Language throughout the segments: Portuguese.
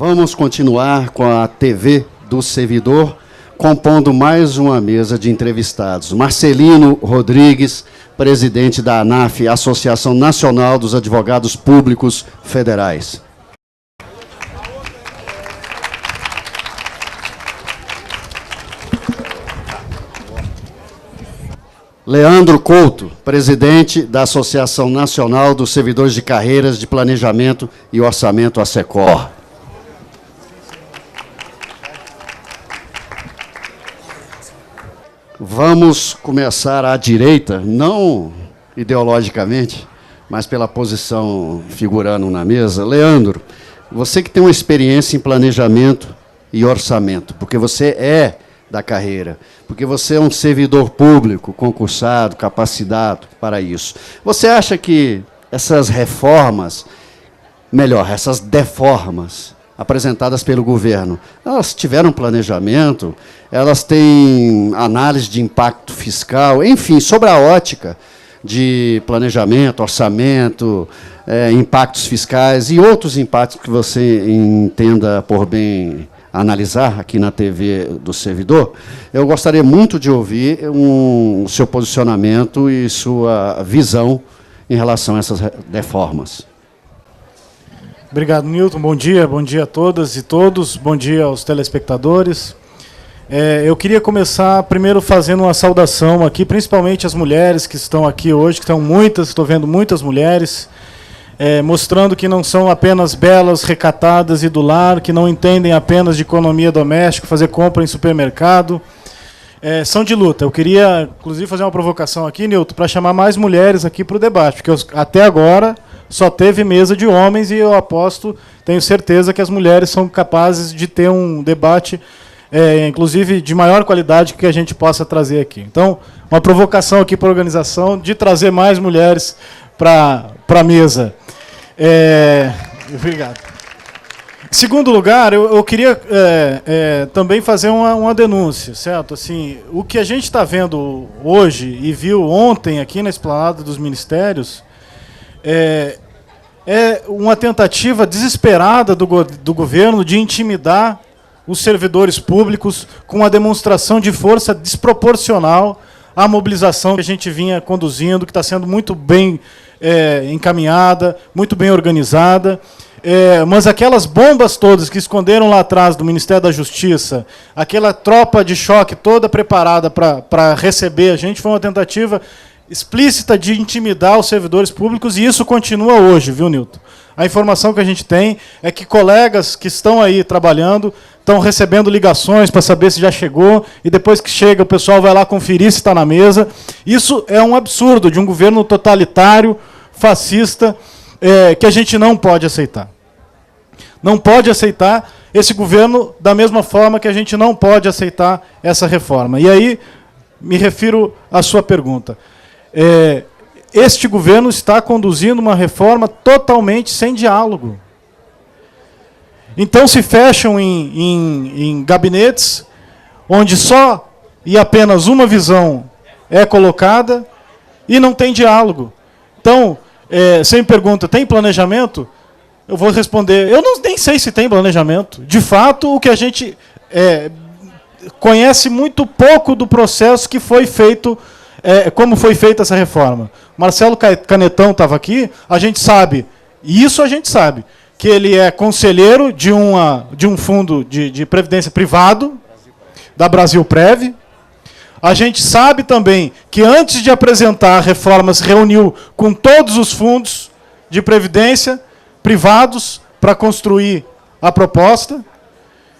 Vamos continuar com a TV do Servidor, compondo mais uma mesa de entrevistados. Marcelino Rodrigues, presidente da ANAF, Associação Nacional dos Advogados Públicos Federais. Leandro Couto, presidente da Associação Nacional dos Servidores de Carreiras de Planejamento e Orçamento, ASECOR. Vamos começar à direita, não ideologicamente, mas pela posição figurando na mesa. Leandro, você que tem uma experiência em planejamento e orçamento, porque você é da carreira, porque você é um servidor público, concursado, capacitado para isso. Você acha que essas reformas, melhor, essas deformas apresentadas pelo governo, elas tiveram planejamento, elas têm análise de impacto fiscal, enfim, sobre a ótica de planejamento, orçamento, impactos fiscais e outros impactos que você entenda por bem analisar aqui na TV do Servidor, eu gostaria muito de ouvir o seu posicionamento e sua visão em relação a essas reformas. Obrigado, Nilton. Bom dia a todas e todos. Bom dia aos telespectadores. Eu queria começar primeiro fazendo uma saudação aqui, principalmente às mulheres que estão aqui hoje, que são muitas, estou vendo muitas mulheres, mostrando que não são apenas belas, recatadas e do lar, que não entendem apenas de economia doméstica, fazer compra em supermercado. São de luta. Eu queria, inclusive, fazer uma provocação aqui, Nilton, para chamar mais mulheres aqui para o debate, porque até agora só teve mesa de homens e eu aposto, tenho certeza que as mulheres são capazes de ter um debate, inclusive, de maior qualidade que a gente possa trazer aqui. Então, uma provocação aqui para a organização de trazer mais mulheres para a mesa. Obrigado. Em segundo lugar, eu queria também fazer uma denúncia, certo? Assim, o que a gente está vendo hoje e viu ontem aqui na esplanada dos ministérios é uma tentativa desesperada do governo de intimidar os servidores públicos com uma demonstração de força desproporcional à mobilização que a gente vinha conduzindo, que está sendo muito bem encaminhada, muito bem organizada. Mas aquelas bombas todas que esconderam lá atrás do Ministério da Justiça, aquela tropa de choque toda preparada para receber a gente, foi uma tentativa explícita de intimidar os servidores públicos, e isso continua hoje, viu, Nilton? A informação que a gente tem é que colegas que estão aí trabalhando estão recebendo ligações para saber se já chegou, e depois que chega o pessoal vai lá conferir se está na mesa. Isso é um absurdo de um governo totalitário, fascista, que a gente não pode aceitar. Não pode aceitar esse governo da mesma forma que a gente não pode aceitar essa reforma. E aí me refiro à sua pergunta. Este governo está conduzindo uma reforma totalmente sem diálogo. Então se fecham em gabinetes onde só e apenas uma visão é colocada e não tem diálogo. Então, você me pergunta, tem planejamento? Eu vou responder, eu nem sei se tem planejamento. De fato, o que a gente conhece muito pouco do processo que foi feito, como foi feita essa reforma. Marcelo Canetão estava aqui, a gente sabe, e isso a gente sabe, que ele é conselheiro de um fundo de previdência privado, da Brasilprev. A gente sabe também que, antes de apresentar a reforma, se reuniu com todos os fundos de previdência privados para construir a proposta.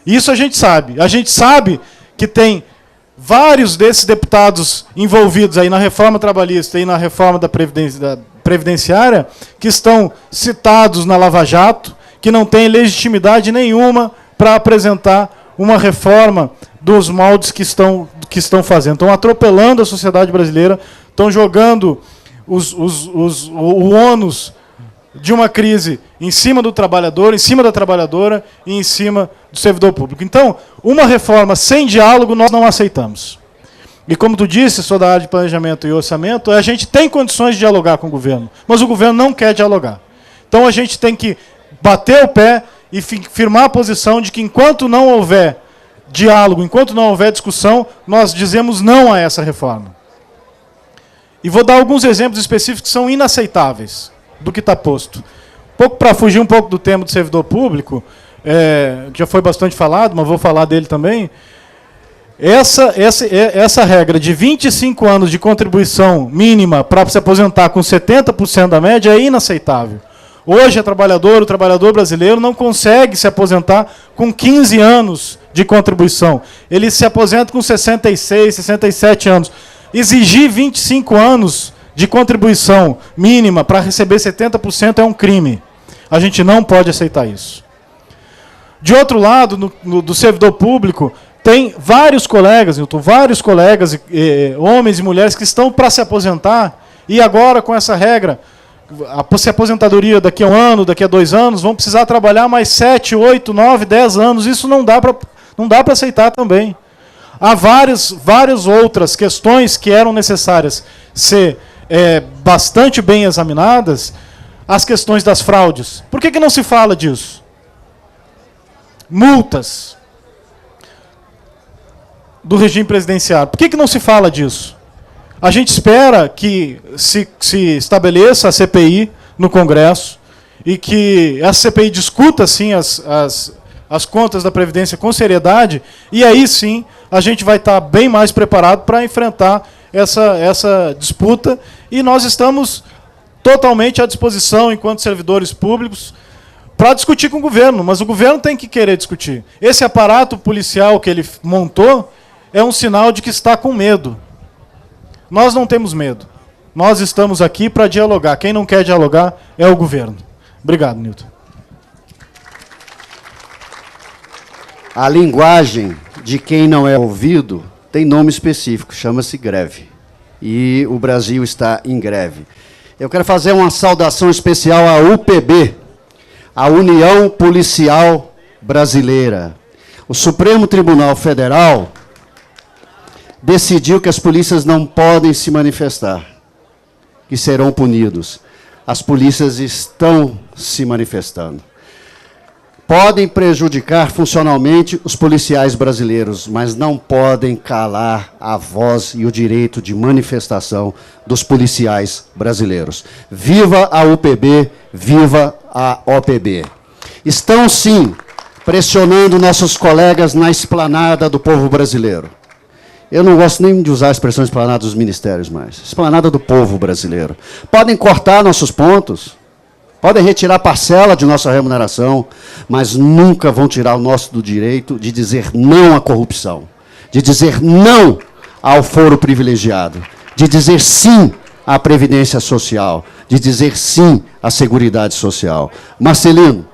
Isso a gente sabe. A gente sabe que tem vários desses deputados envolvidos aí na reforma trabalhista e na reforma da previdenciária que estão citados na Lava Jato, que não têm legitimidade nenhuma para apresentar uma reforma dos moldes que estão fazendo. Estão atropelando a sociedade brasileira, estão jogando o ônus de uma crise em cima do trabalhador, em cima da trabalhadora e em cima do servidor público. Então, uma reforma sem diálogo nós não aceitamos. E como tu disse, sou da área de planejamento e orçamento, a gente tem condições de dialogar com o governo, mas o governo não quer dialogar. Então a gente tem que bater o pé e firmar a posição de que enquanto não houver diálogo, enquanto não houver discussão, nós dizemos não a essa reforma. E vou dar alguns exemplos específicos que são inaceitáveis do que está posto. Para fugir um pouco do tema do servidor público, que já foi bastante falado, mas vou falar dele também. Essa regra de 25 anos de contribuição mínima para se aposentar com 70% da média é inaceitável. Hoje, o trabalhador brasileiro não consegue se aposentar com 15 anos de contribuição. Ele se aposenta com 66, 67 anos. Exigir 25 anos de contribuição mínima para receber 70% é um crime. A gente não pode aceitar isso. De outro lado, do servidor público, tem vários colegas, Nilton, homens e mulheres que estão para se aposentar e agora, com essa regra, se a aposentadoria daqui a 1 ano, daqui a 2 anos, vão precisar trabalhar mais 7, 8, 9, 10 anos. Isso não dá para aceitar também. Há várias outras questões que eram necessárias ser bastante bem examinadas. As questões das fraudes. Por que não se fala disso? Multas do regime presidenciário. Por que não se fala disso? A gente espera que se estabeleça a CPI no Congresso e que a CPI discuta, sim, as contas da Previdência com seriedade, e aí, sim, a gente vai estar bem mais preparado para enfrentar essa disputa, e nós estamos totalmente à disposição, enquanto servidores públicos, para discutir com o governo, mas o governo tem que querer discutir. Esse aparato policial que ele montou é um sinal de que está com medo. Nós não temos medo. Nós estamos aqui para dialogar. Quem não quer dialogar é o governo. Obrigado, Nilton. A linguagem de quem não é ouvido tem nome específico, chama-se greve. E o Brasil está em greve. Eu quero fazer uma saudação especial à UPB, a União Policial Brasileira. O Supremo Tribunal Federal decidiu que as polícias não podem se manifestar, que serão punidos. As polícias estão se manifestando. Podem prejudicar funcionalmente os policiais brasileiros, mas não podem calar a voz e o direito de manifestação dos policiais brasileiros. Viva a UPB, viva a OPB. Estão, sim, pressionando nossos colegas na esplanada do povo brasileiro. Eu não gosto nem de usar a expressão esplanada dos ministérios mais. Esplanada do povo brasileiro. Podem cortar nossos pontos, podem retirar parcela de nossa remuneração, mas nunca vão tirar o nosso direito de dizer não à corrupção, de dizer não ao foro privilegiado, de dizer sim à previdência social, de dizer sim à seguridade social. Marcelino,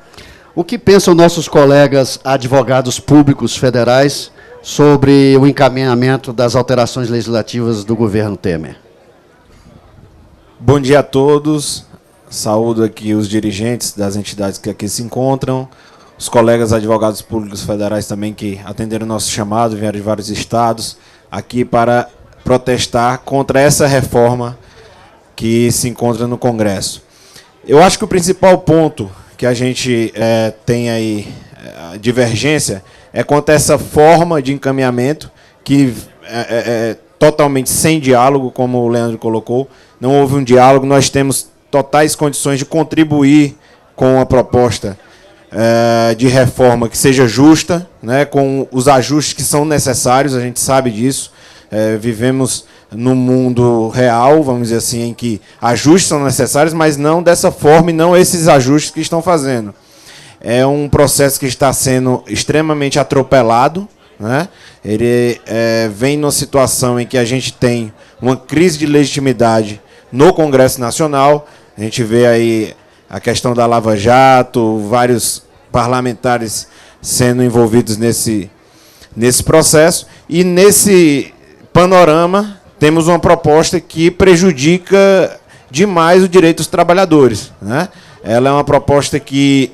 o que pensam nossos colegas advogados públicos federais sobre o encaminhamento das alterações legislativas do governo Temer? Bom dia a todos. Saúdo aqui os dirigentes das entidades que aqui se encontram, os colegas advogados públicos federais também que atenderam o nosso chamado, vieram de vários estados, aqui para protestar contra essa reforma que se encontra no Congresso. Eu acho que o principal ponto que a gente tem aí divergência é quanto a essa forma de encaminhamento que é totalmente sem diálogo, como o Leandro colocou. Não houve um diálogo, nós temos totais condições de contribuir com a proposta de reforma que seja justa, né, com os ajustes que são necessários, a gente sabe disso. Vivemos no mundo real, vamos dizer assim, em que ajustes são necessários, mas não dessa forma e não esses ajustes que estão fazendo. É um processo que está sendo extremamente atropelado, né? Ele vem numa situação em que a gente tem uma crise de legitimidade no Congresso Nacional. A gente vê aí a questão da Lava Jato, vários parlamentares sendo envolvidos nesse processo. E nesse panorama, temos uma proposta que prejudica demais o direito dos trabalhadores, né? Ela é uma proposta que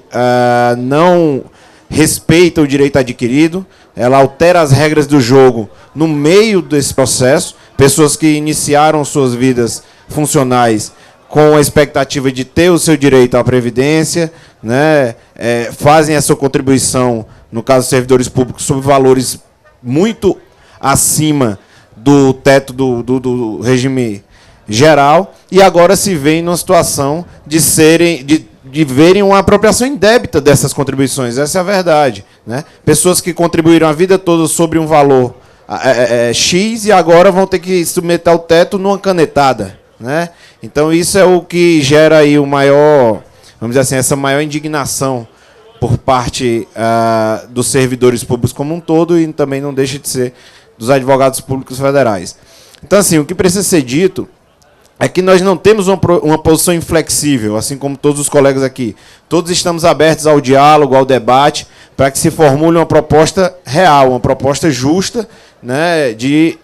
não respeita o direito adquirido, ela altera as regras do jogo no meio desse processo. Pessoas que iniciaram suas vidas funcionais com a expectativa de ter o seu direito à previdência, né, fazem essa contribuição, no caso dos servidores públicos, sob valores muito acima do teto do regime geral, e agora se vê numa situação de verem uma apropriação indébita dessas contribuições. Essa é a verdade, né? Pessoas que contribuíram a vida toda sobre um valor X e agora vão ter que submeter ao teto numa canetada, né? Então isso é o que gera aí o maior, vamos dizer assim, essa maior indignação por parte dos servidores públicos como um todo, e também não deixa de ser dos advogados públicos federais. Então, assim, o que precisa ser dito é que nós não temos uma posição inflexível, assim como todos os colegas aqui. Todos estamos abertos ao diálogo, ao debate, para que se formule uma proposta real, uma proposta justa, né, de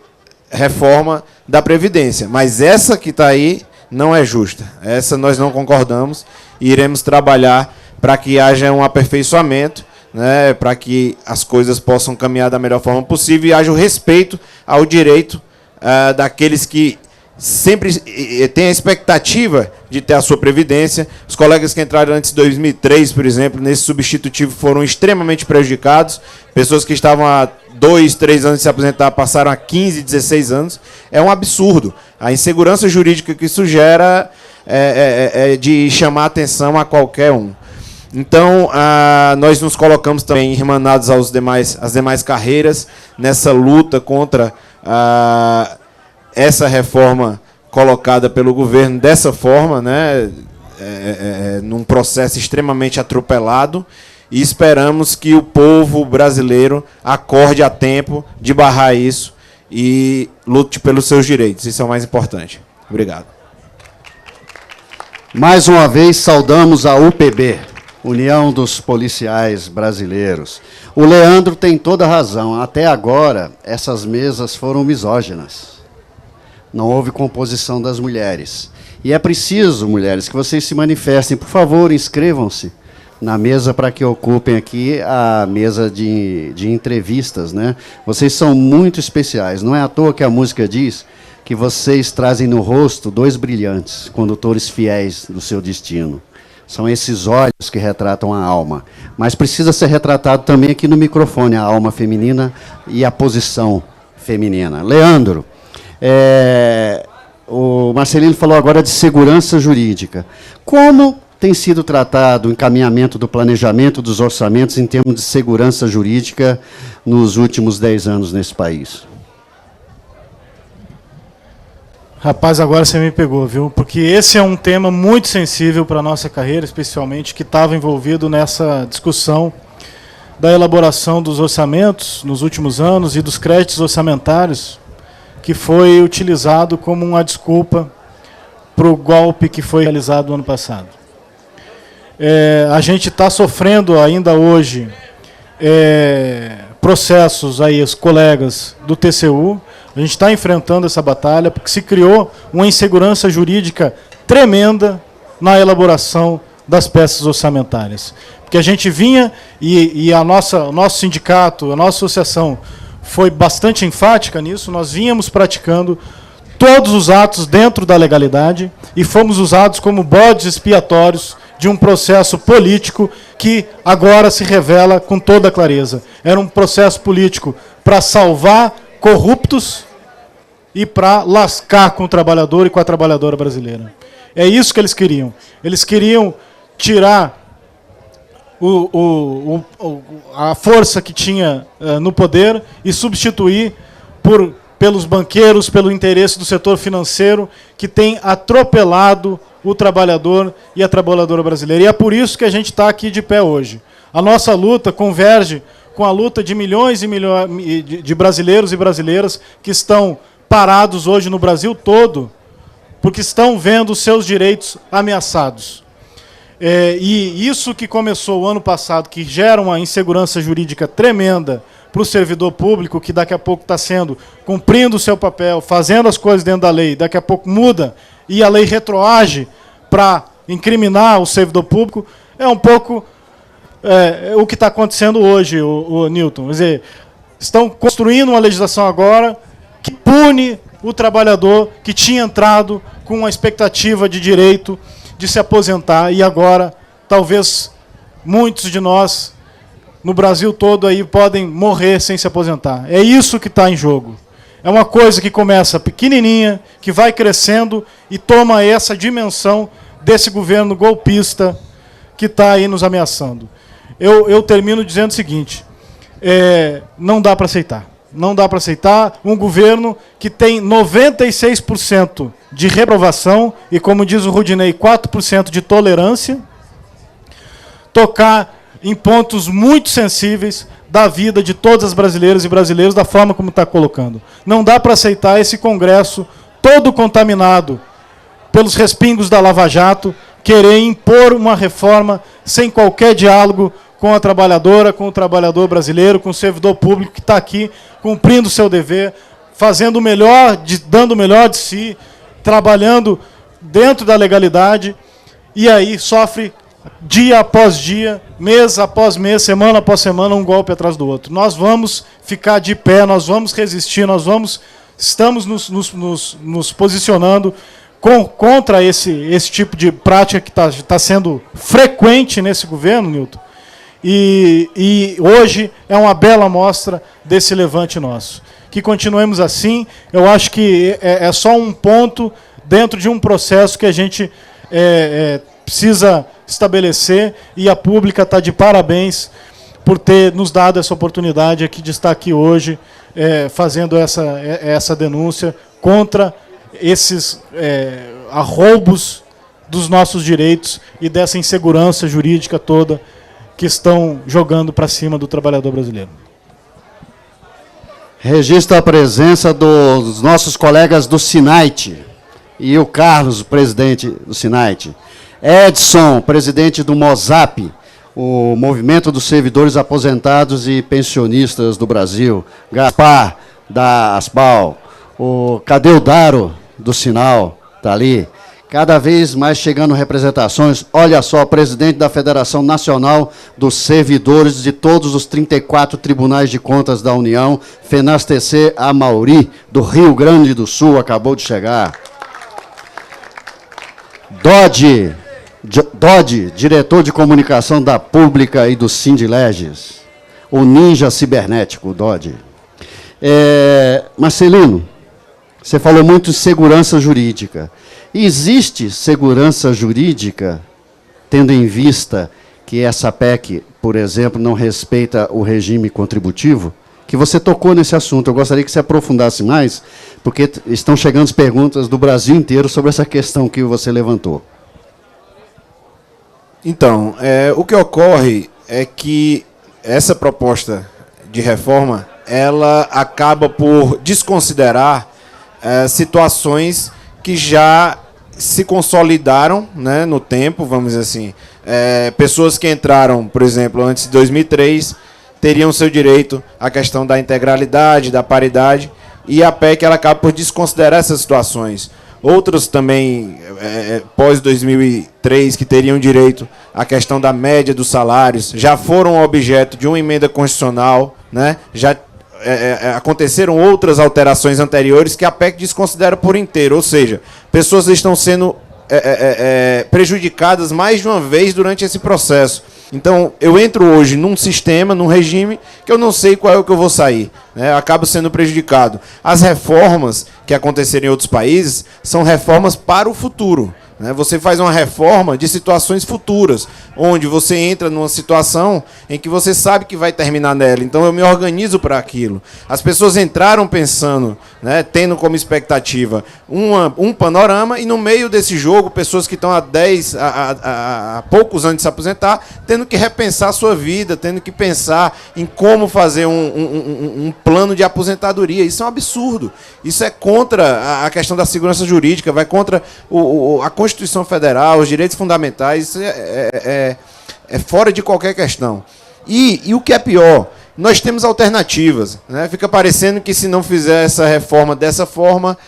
reforma da Previdência. Mas essa que está aí não é justa. Essa nós não concordamos e iremos trabalhar para que haja um aperfeiçoamento, né, para que as coisas possam caminhar da melhor forma possível e haja o respeito ao direito daqueles que sempre têm a expectativa de ter a sua previdência. Os colegas que entraram antes de 2003, por exemplo, nesse substitutivo foram extremamente prejudicados. Pessoas que estavam há 2, 3 anos de se aposentar passaram a 15, 16 anos. É um absurdo. A insegurança jurídica que isso gera é de chamar a atenção a qualquer um. Então, nós nos colocamos também irmanados às demais carreiras nessa luta contra essa reforma colocada pelo governo dessa forma, né, num processo extremamente atropelado, e esperamos que o povo brasileiro acorde a tempo de barrar isso e lute pelos seus direitos. Isso é o mais importante. Obrigado. Mais uma vez, saudamos a UPB, União dos Policiais Brasileiros. O Leandro tem toda a razão. Até agora, essas mesas foram misóginas. Não houve composição das mulheres. E é preciso, mulheres, que vocês se manifestem. Por favor, inscrevam-se na mesa para que ocupem aqui a mesa de entrevistas, né? Vocês são muito especiais. Não é à toa que a música diz que vocês trazem no rosto 2 brilhantes, condutores fiéis do seu destino. São esses olhos que retratam a alma. Mas precisa ser retratado também aqui no microfone a alma feminina e a posição feminina. Leandro, o Marcelino falou agora de segurança jurídica. Como tem sido tratado o encaminhamento do planejamento dos orçamentos em termos de segurança jurídica nos últimos 10 anos nesse país? Rapaz, agora você me pegou, viu? Porque esse é um tema muito sensível para a nossa carreira, especialmente, que estava envolvido nessa discussão da elaboração dos orçamentos nos últimos anos e dos créditos orçamentários, que foi utilizado como uma desculpa para o golpe que foi realizado no ano passado. A gente está sofrendo ainda hoje processos aí, os colegas do TCU, a gente está enfrentando essa batalha porque se criou uma insegurança jurídica tremenda na elaboração das peças orçamentárias. Porque a gente vinha e o nosso sindicato, a nossa associação foi bastante enfática nisso, nós vínhamos praticando todos os atos dentro da legalidade e fomos usados como bodes expiatórios de um processo político que agora se revela com toda clareza. Era um processo político para salvar corruptos e para lascar com o trabalhador e com a trabalhadora brasileira. É isso que eles queriam. Eles queriam tirar a força que tinha no poder e substituir pelos banqueiros, pelo interesse do setor financeiro que tem atropelado o trabalhador e a trabalhadora brasileira. E é por isso que a gente está aqui de pé hoje. A nossa luta converge com a luta de milhões e milhões de brasileiros e brasileiras que estão parados hoje no Brasil todo, porque estão vendo os seus direitos ameaçados. E isso que começou o ano passado, que gera uma insegurança jurídica tremenda para o servidor público, que daqui a pouco está cumprindo o seu papel, fazendo as coisas dentro da lei, daqui a pouco muda e a lei retroage para incriminar o servidor público, é um pouco o que está acontecendo hoje, o Newton. Quer dizer, estão construindo uma legislação agora que pune o trabalhador que tinha entrado com uma expectativa de direito de se aposentar e agora talvez muitos de nós, no Brasil todo, aí, podem morrer sem se aposentar. É isso que está em jogo. É uma coisa que começa pequenininha, que vai crescendo e toma essa dimensão desse governo golpista que está aí nos ameaçando. Eu termino dizendo o seguinte, não dá para aceitar. Não dá para aceitar um governo que tem 96% de reprovação e, como diz o Rudinei, 4% de tolerância, tocar em pontos muito sensíveis da vida de todas as brasileiras e brasileiros, da forma como está colocando. Não dá para aceitar esse Congresso todo contaminado pelos respingos da Lava Jato, querer impor uma reforma sem qualquer diálogo com a trabalhadora, com o trabalhador brasileiro, com o servidor público que está aqui cumprindo o seu dever, fazendo o melhor, dando o melhor de si, trabalhando dentro da legalidade, e aí sofre dia após dia, mês após mês, semana após semana, um golpe atrás do outro. Nós vamos ficar de pé, nós vamos resistir, estamos nos posicionando contra esse tipo de prática que está sendo frequente nesse governo, Nilton. E hoje é uma bela amostra desse levante nosso. Que continuemos assim, eu acho que é só um ponto dentro de um processo que a gente precisa estabelecer, e a Pública está de parabéns por ter nos dado essa oportunidade aqui de estar aqui hoje fazendo essa denúncia contra esses arroubos dos nossos direitos e dessa insegurança jurídica toda que estão jogando para cima do trabalhador brasileiro. Registro a presença dos nossos colegas do SINAIT e o Carlos, presidente do SINAIT. Edson, presidente do MOSAP, o Movimento dos Servidores Aposentados e Pensionistas do Brasil. Gaspar, da ASBAL. Cadê o Daro, do Sinal? Está ali. Cada vez mais chegando representações. Olha só, presidente da Federação Nacional dos Servidores de todos os 34 tribunais de contas da União, FENASTC Amauri, do Rio Grande do Sul, acabou de chegar. Dodi, diretor de comunicação da Pública e do Sindileges. O ninja cibernético, Dodi. Marcelino, você falou muito de segurança jurídica. Existe segurança jurídica, tendo em vista que essa PEC, por exemplo, não respeita o regime contributivo? Que você tocou nesse assunto. Eu gostaria que você aprofundasse mais, porque estão chegando perguntas do Brasil inteiro sobre essa questão que você levantou. Então, o que ocorre é que essa proposta de reforma, ela acaba por desconsiderar situações que já se consolidaram, né, no tempo, vamos dizer assim. Pessoas que entraram, por exemplo, antes de 2003, teriam seu direito à questão da integralidade, da paridade, e a PEC ela acaba por desconsiderar essas situações. Outros também, pós-2003, que teriam direito à questão da média dos salários, já foram objeto de uma emenda constitucional, né? Já aconteceram outras alterações anteriores que a PEC desconsidera por inteiro, ou seja, pessoas estão sendo prejudicadas mais de uma vez durante esse processo. Então, eu entro hoje num sistema, num regime, que eu não sei qual é o que eu vou sair, né? Acabo sendo prejudicado. As reformas que aconteceram em outros países são reformas para o futuro, né? Você faz uma reforma de situações futuras, onde você entra numa situação em que você sabe que vai terminar nela. Então, eu me organizo para aquilo. As pessoas entraram pensando, né, tendo como expectativa um panorama, e no meio desse jogo, pessoas que estão há poucos anos de se aposentar, tendo que repensar a sua vida, tendo que pensar em como fazer um plano de aposentadoria. Isso é um absurdo. Isso é contra a questão da segurança jurídica, vai contra a Constituição Federal, os direitos fundamentais. Isso é fora de qualquer questão. E o que é pior, nós temos alternativas, né? Fica parecendo que se não fizer essa reforma dessa forma,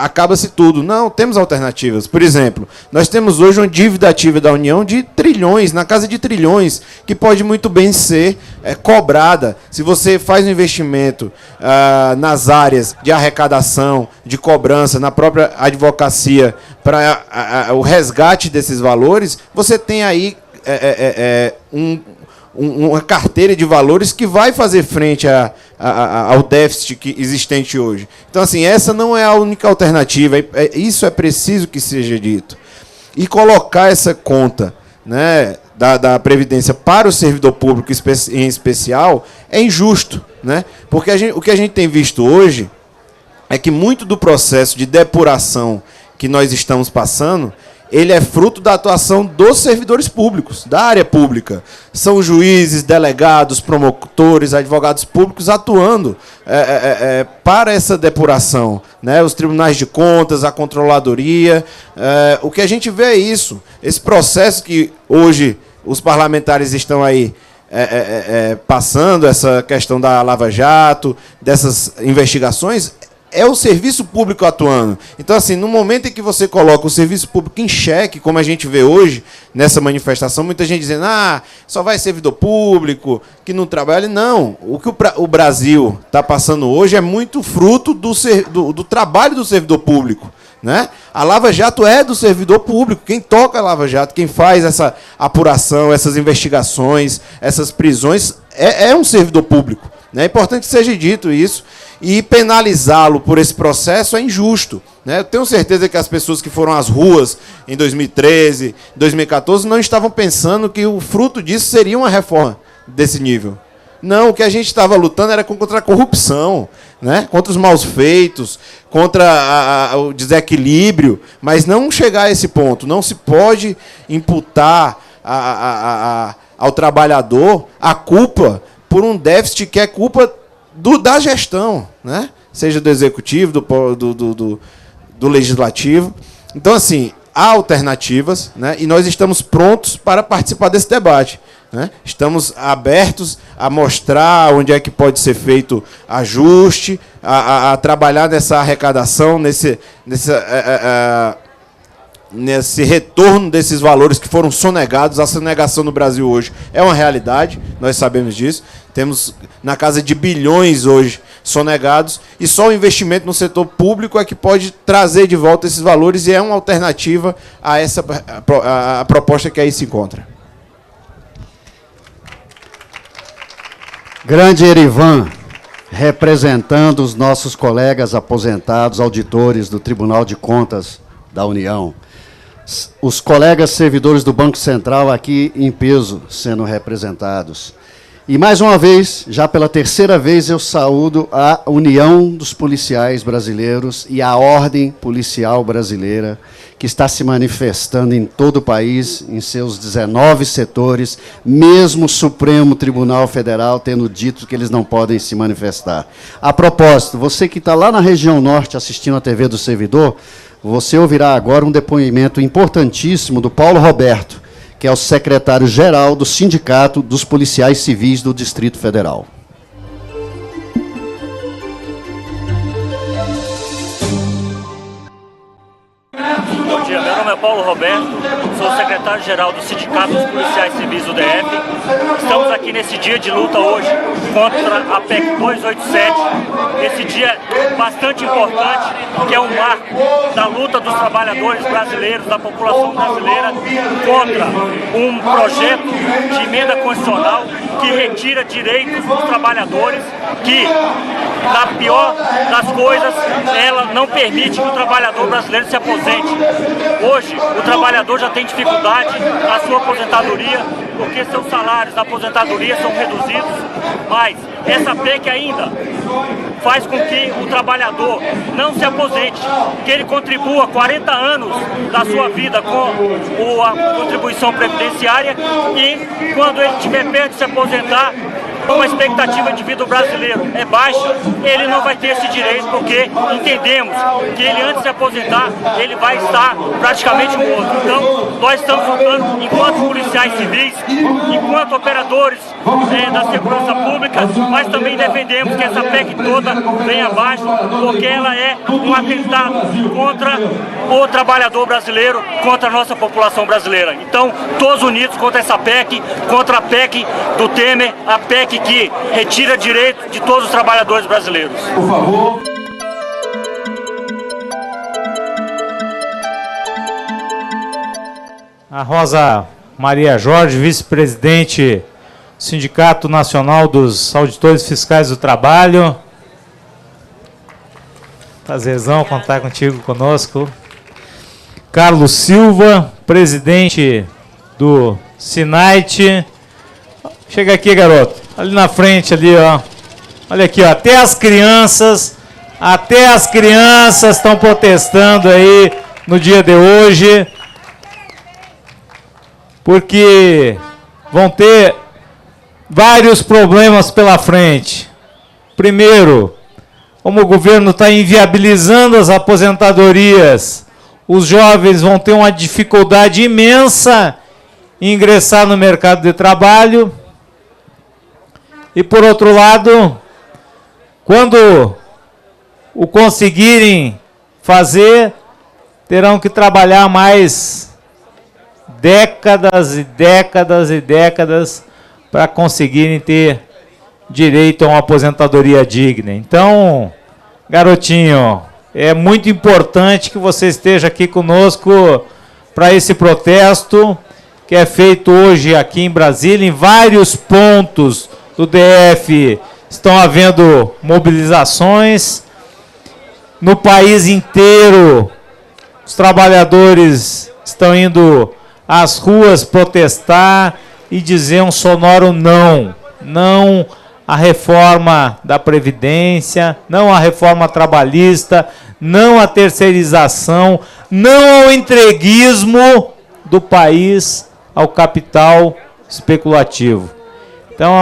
acaba-se tudo. Não, temos alternativas. Por exemplo, nós temos hoje uma dívida ativa da União de trilhões, na casa de trilhões, que pode muito bem ser cobrada. Se você faz um investimento nas áreas de arrecadação, de cobrança, na própria advocacia, para o resgate desses valores, você tem aí uma carteira de valores que vai fazer frente ao déficit existente hoje. Então, assim, essa não é a única alternativa. Isso é preciso que seja dito. E colocar essa conta, né, da Previdência para o servidor público em especial é injusto, né? Porque o que a gente tem visto hoje é que muito do processo de depuração que nós estamos passando, ele é fruto da atuação dos servidores públicos, da área pública. São juízes, delegados, promotores, advogados públicos atuando para essa depuração, né? Os tribunais de contas, a controladoria. O que a gente vê é isso. Esse processo que hoje os parlamentares estão aí passando, essa questão da Lava Jato, dessas investigações, é o serviço público atuando. Então, assim, no momento em que você coloca o serviço público em xeque, como a gente vê hoje nessa manifestação, muita gente dizendo, só vai servidor público, que não trabalha. Não, o que o Brasil está passando hoje é muito fruto do trabalho do servidor público, né? A Lava Jato é do servidor público. Quem toca a Lava Jato, quem faz essa apuração, essas investigações, essas prisões, é um servidor público. É importante que seja dito isso. E penalizá-lo por esse processo é injusto, né? Eu tenho certeza que as pessoas que foram às ruas em 2013, 2014, não estavam pensando que o fruto disso seria uma reforma desse nível. Não, o que a gente estava lutando era contra a corrupção, né? Contra os maus feitos, contra o desequilíbrio, mas não chegar a esse ponto. Não se pode imputar ao trabalhador a culpa por um déficit que é culpa da gestão, né? Seja do executivo, do legislativo. Então, assim, há alternativas, né? E nós estamos prontos para participar desse debate, né? Estamos abertos a mostrar onde é que pode ser feito ajuste, a trabalhar nessa arrecadação, nesse retorno desses valores que foram sonegados. A sonegação no Brasil hoje é uma realidade, nós sabemos disso. Temos na casa de bilhões hoje sonegados, e só o investimento no setor público é que pode trazer de volta esses valores, e é uma alternativa a proposta que aí se encontra. Grande Erivan, representando os nossos colegas aposentados, auditores do Tribunal de Contas da União. Os colegas servidores do Banco Central aqui em peso sendo representados. E, mais uma vez, já pela terceira vez, eu saúdo a União dos Policiais Brasileiros e a Ordem Policial Brasileira, que está se manifestando em todo o país, em seus 19 setores, mesmo o Supremo Tribunal Federal tendo dito que eles não podem se manifestar. A propósito, você que está lá na região norte assistindo a TV do Servidor, você ouvirá agora um depoimento importantíssimo do Paulo Roberto, que é o secretário-geral do Sindicato dos Policiais Civis do Distrito Federal. Bom dia, meu nome é Paulo Roberto, sou secretário-geral do Sindicato dos Policiais Civis do DF. Estamos aqui nesse dia de luta hoje contra a PEC 287, esse dia bastante importante, que é um marco da luta dos trabalhadores brasileiros, da população brasileira, contra um projeto de emenda constitucional que retira direitos dos trabalhadores, que, na pior das coisas, ela não permite que o trabalhador brasileiro se aposente. Hoje, o trabalhador já tem dificuldade na sua aposentadoria, porque seus salários na aposentadoria são reduzidos, mas essa PEC ainda faz com que o trabalhador não se aposente, que ele contribua 40 anos da sua vida com a contribuição previdenciária, e quando ele estiver perto de se aposentar, como a expectativa de vida do brasileiro é baixa, ele não vai ter esse direito, porque entendemos que ele, antes de se aposentar, ele vai estar praticamente morto. Então, nós estamos lutando enquanto policiais civis, enquanto operadores da segurança pública, mas também defendemos que essa PEC toda venha abaixo, porque ela é um atentado contra o trabalhador brasileiro, contra a nossa população brasileira. Então, todos unidos contra essa PEC, contra a PEC do Temer, a PEC que retira direito de todos os trabalhadores brasileiros. Por favor. A Rosa Maria Jorge, vice-presidente do Sindicato Nacional dos Auditores Fiscais do Trabalho. Prazerzão contar contigo conosco. Carlos Silva, presidente do SINAIT. Chega aqui, garoto. Ali na frente, ali, ó. Olha aqui, ó. Até as crianças estão protestando aí no dia de hoje, porque vão ter vários problemas pela frente. Primeiro, como o governo está inviabilizando as aposentadorias, os jovens vão ter uma dificuldade imensa em ingressar no mercado de trabalho. E, por outro lado, quando o conseguirem fazer, terão que trabalhar mais décadas e décadas e décadas para conseguirem ter direito a uma aposentadoria digna. Então, garotinho, é muito importante que você esteja aqui conosco para esse protesto que é feito hoje aqui em Brasília. Em vários pontos do DF estão havendo mobilizações. No país inteiro, os trabalhadores estão indo às ruas protestar e dizer um sonoro não. Não à reforma da Previdência, não à reforma trabalhista, não à terceirização, não ao entreguismo do país ao capital especulativo. Então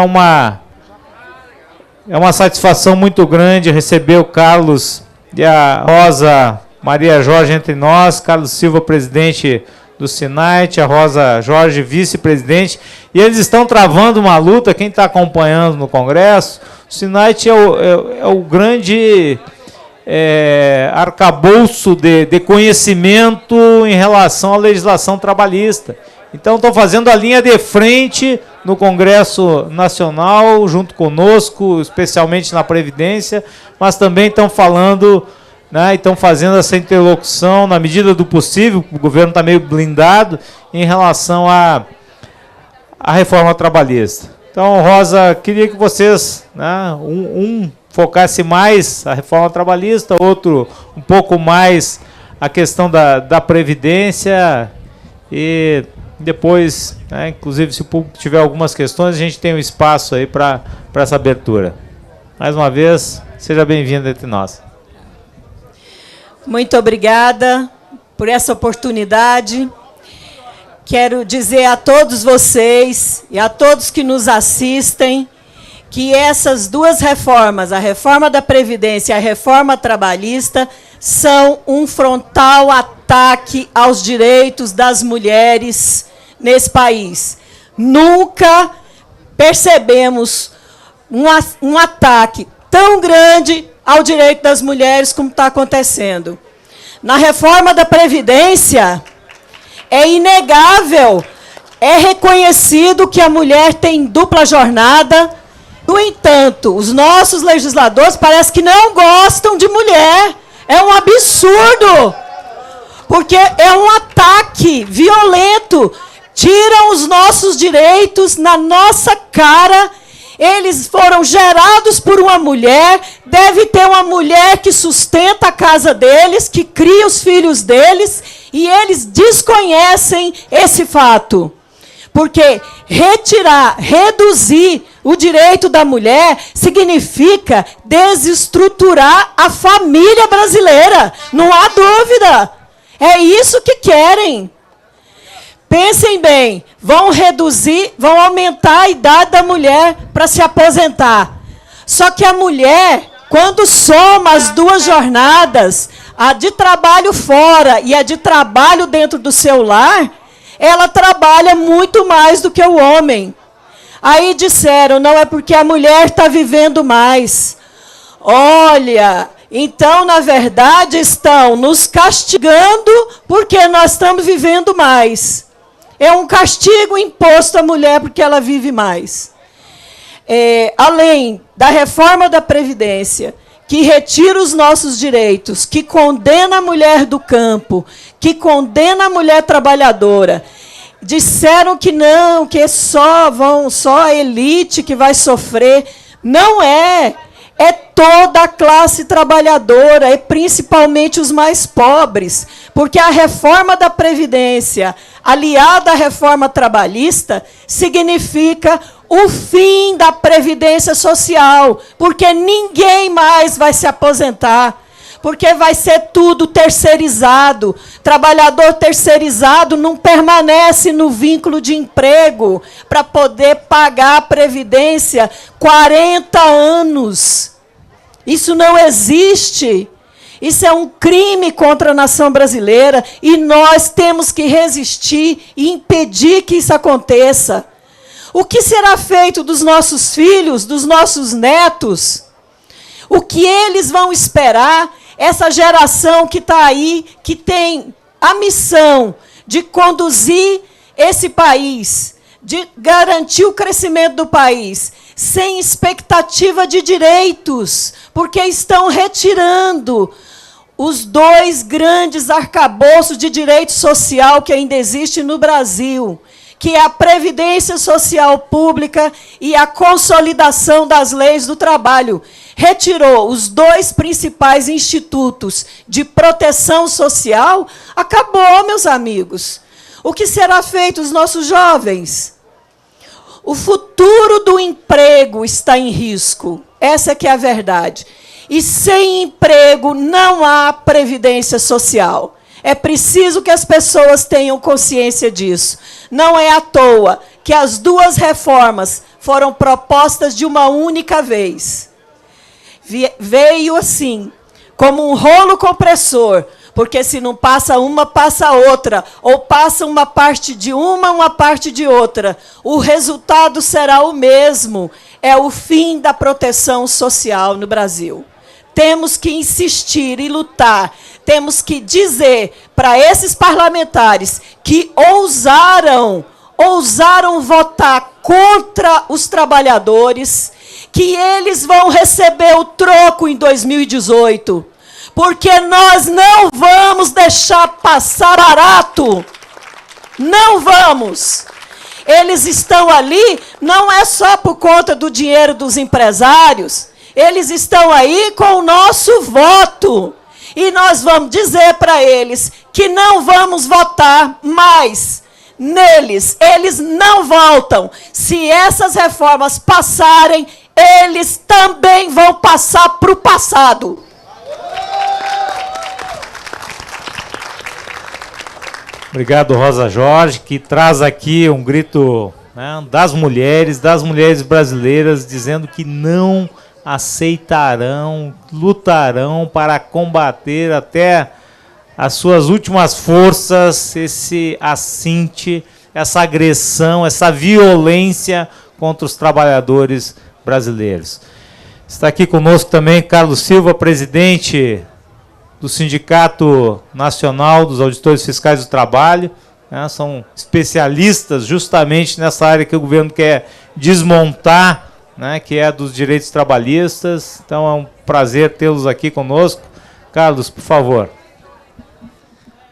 é uma satisfação muito grande receber o Carlos e a Rosa Maria Jorge entre nós, Carlos Silva, presidente do SINAIT, a Rosa Jorge, vice-presidente, e eles estão travando uma luta, quem está acompanhando no Congresso, o SINAIT é o grande arcabouço de conhecimento em relação à legislação trabalhista. Então estão fazendo a linha de frente no Congresso Nacional, junto conosco, especialmente na Previdência, mas também estão falando, né, estão fazendo essa interlocução na medida do possível, o governo está meio blindado em relação à reforma trabalhista. Então, Rosa, queria que vocês, né, um focasse mais a reforma trabalhista, outro um pouco mais a questão da Previdência e depois, né, inclusive, se o público tiver algumas questões, a gente tem um espaço aí para essa abertura. Mais uma vez, seja bem-vindo entre nós. Muito obrigada por essa oportunidade. Quero dizer a todos vocês e a todos que nos assistem que essas duas reformas, a reforma da Previdência e a reforma trabalhista, são um frontal ataque aos direitos das mulheres nesse país. Nunca percebemos um ataque tão grande ao direito das mulheres como está acontecendo. Na reforma da Previdência, é inegável, é reconhecido que a mulher tem dupla jornada. No entanto, os nossos legisladores parece que não gostam de mulher. É um absurdo, porque é um ataque violento. Tiram os nossos direitos na nossa cara. Eles foram gerados por uma mulher, deve ter uma mulher que sustenta a casa deles, que cria os filhos deles, e eles desconhecem esse fato. Porque reduzir o direito da mulher significa desestruturar a família brasileira. Não há dúvida. É isso que querem. Pensem bem, vão reduzir, vão aumentar a idade da mulher para se aposentar. Só que a mulher, quando soma as duas jornadas, a de trabalho fora e a de trabalho dentro do seu lar, ela trabalha muito mais do que o homem. Aí disseram, não é porque a mulher está vivendo mais. Olha, então, na verdade, estão nos castigando porque nós estamos vivendo mais. É um castigo imposto à mulher porque ela vive mais. Além da reforma da Previdência, que retira os nossos direitos, que condena a mulher do campo, que condena a mulher trabalhadora, disseram que não, que só a elite que vai sofrer. Não é. É toda a classe trabalhadora, e principalmente os mais pobres, porque a reforma da Previdência, aliada à reforma trabalhista, significa o fim da Previdência Social, porque ninguém mais vai se aposentar, porque vai ser tudo terceirizado. Trabalhador terceirizado não permanece no vínculo de emprego para poder pagar a Previdência 40 anos. Isso não existe. Isso é um crime contra a nação brasileira e nós temos que resistir e impedir que isso aconteça. O que será feito dos nossos filhos, dos nossos netos? O que eles vão esperar? Essa geração que está aí, que tem a missão de conduzir esse país, de garantir o crescimento do país, sem expectativa de direitos, porque estão retirando os 2 grandes arcabouços de direito social que ainda existem no Brasil, que é a Previdência Social Pública e a consolidação das leis do trabalho. Retirou os 2 principais institutos de proteção social, acabou, meus amigos. O que será feito aos nossos jovens? O futuro do emprego está em risco. Essa que é a verdade. E sem emprego não há previdência social. É preciso que as pessoas tenham consciência disso. Não é à toa que as 2 reformas foram propostas de uma única vez. Veio assim, como um rolo compressor, porque se não passa uma, passa outra, ou passa uma parte de uma parte de outra. O resultado será o mesmo, é o fim da proteção social no Brasil. Temos que insistir e lutar, temos que dizer para esses parlamentares que ousaram votar contra os trabalhadores, que eles vão receber o troco em 2018, porque nós não vamos deixar passar barato. Não vamos. Eles estão ali, não é só por conta do dinheiro dos empresários, eles estão aí com o nosso voto. E nós vamos dizer para eles que não vamos votar mais neles. Eles não voltam. Se essas reformas passarem, eles também vão passar para o passado. Obrigado, Rosa Jorge, que traz aqui um grito, né, das mulheres brasileiras, dizendo que não aceitarão, lutarão para combater até as suas últimas forças esse assinte, essa agressão, essa violência contra os trabalhadores brasileiros. Está aqui conosco também Carlos Silva, presidente do Sindicato Nacional dos Auditores Fiscais do Trabalho, né, são especialistas justamente nessa área que o governo quer desmontar, né, que é dos direitos trabalhistas. Então é um prazer tê-los aqui conosco. Carlos, por favor.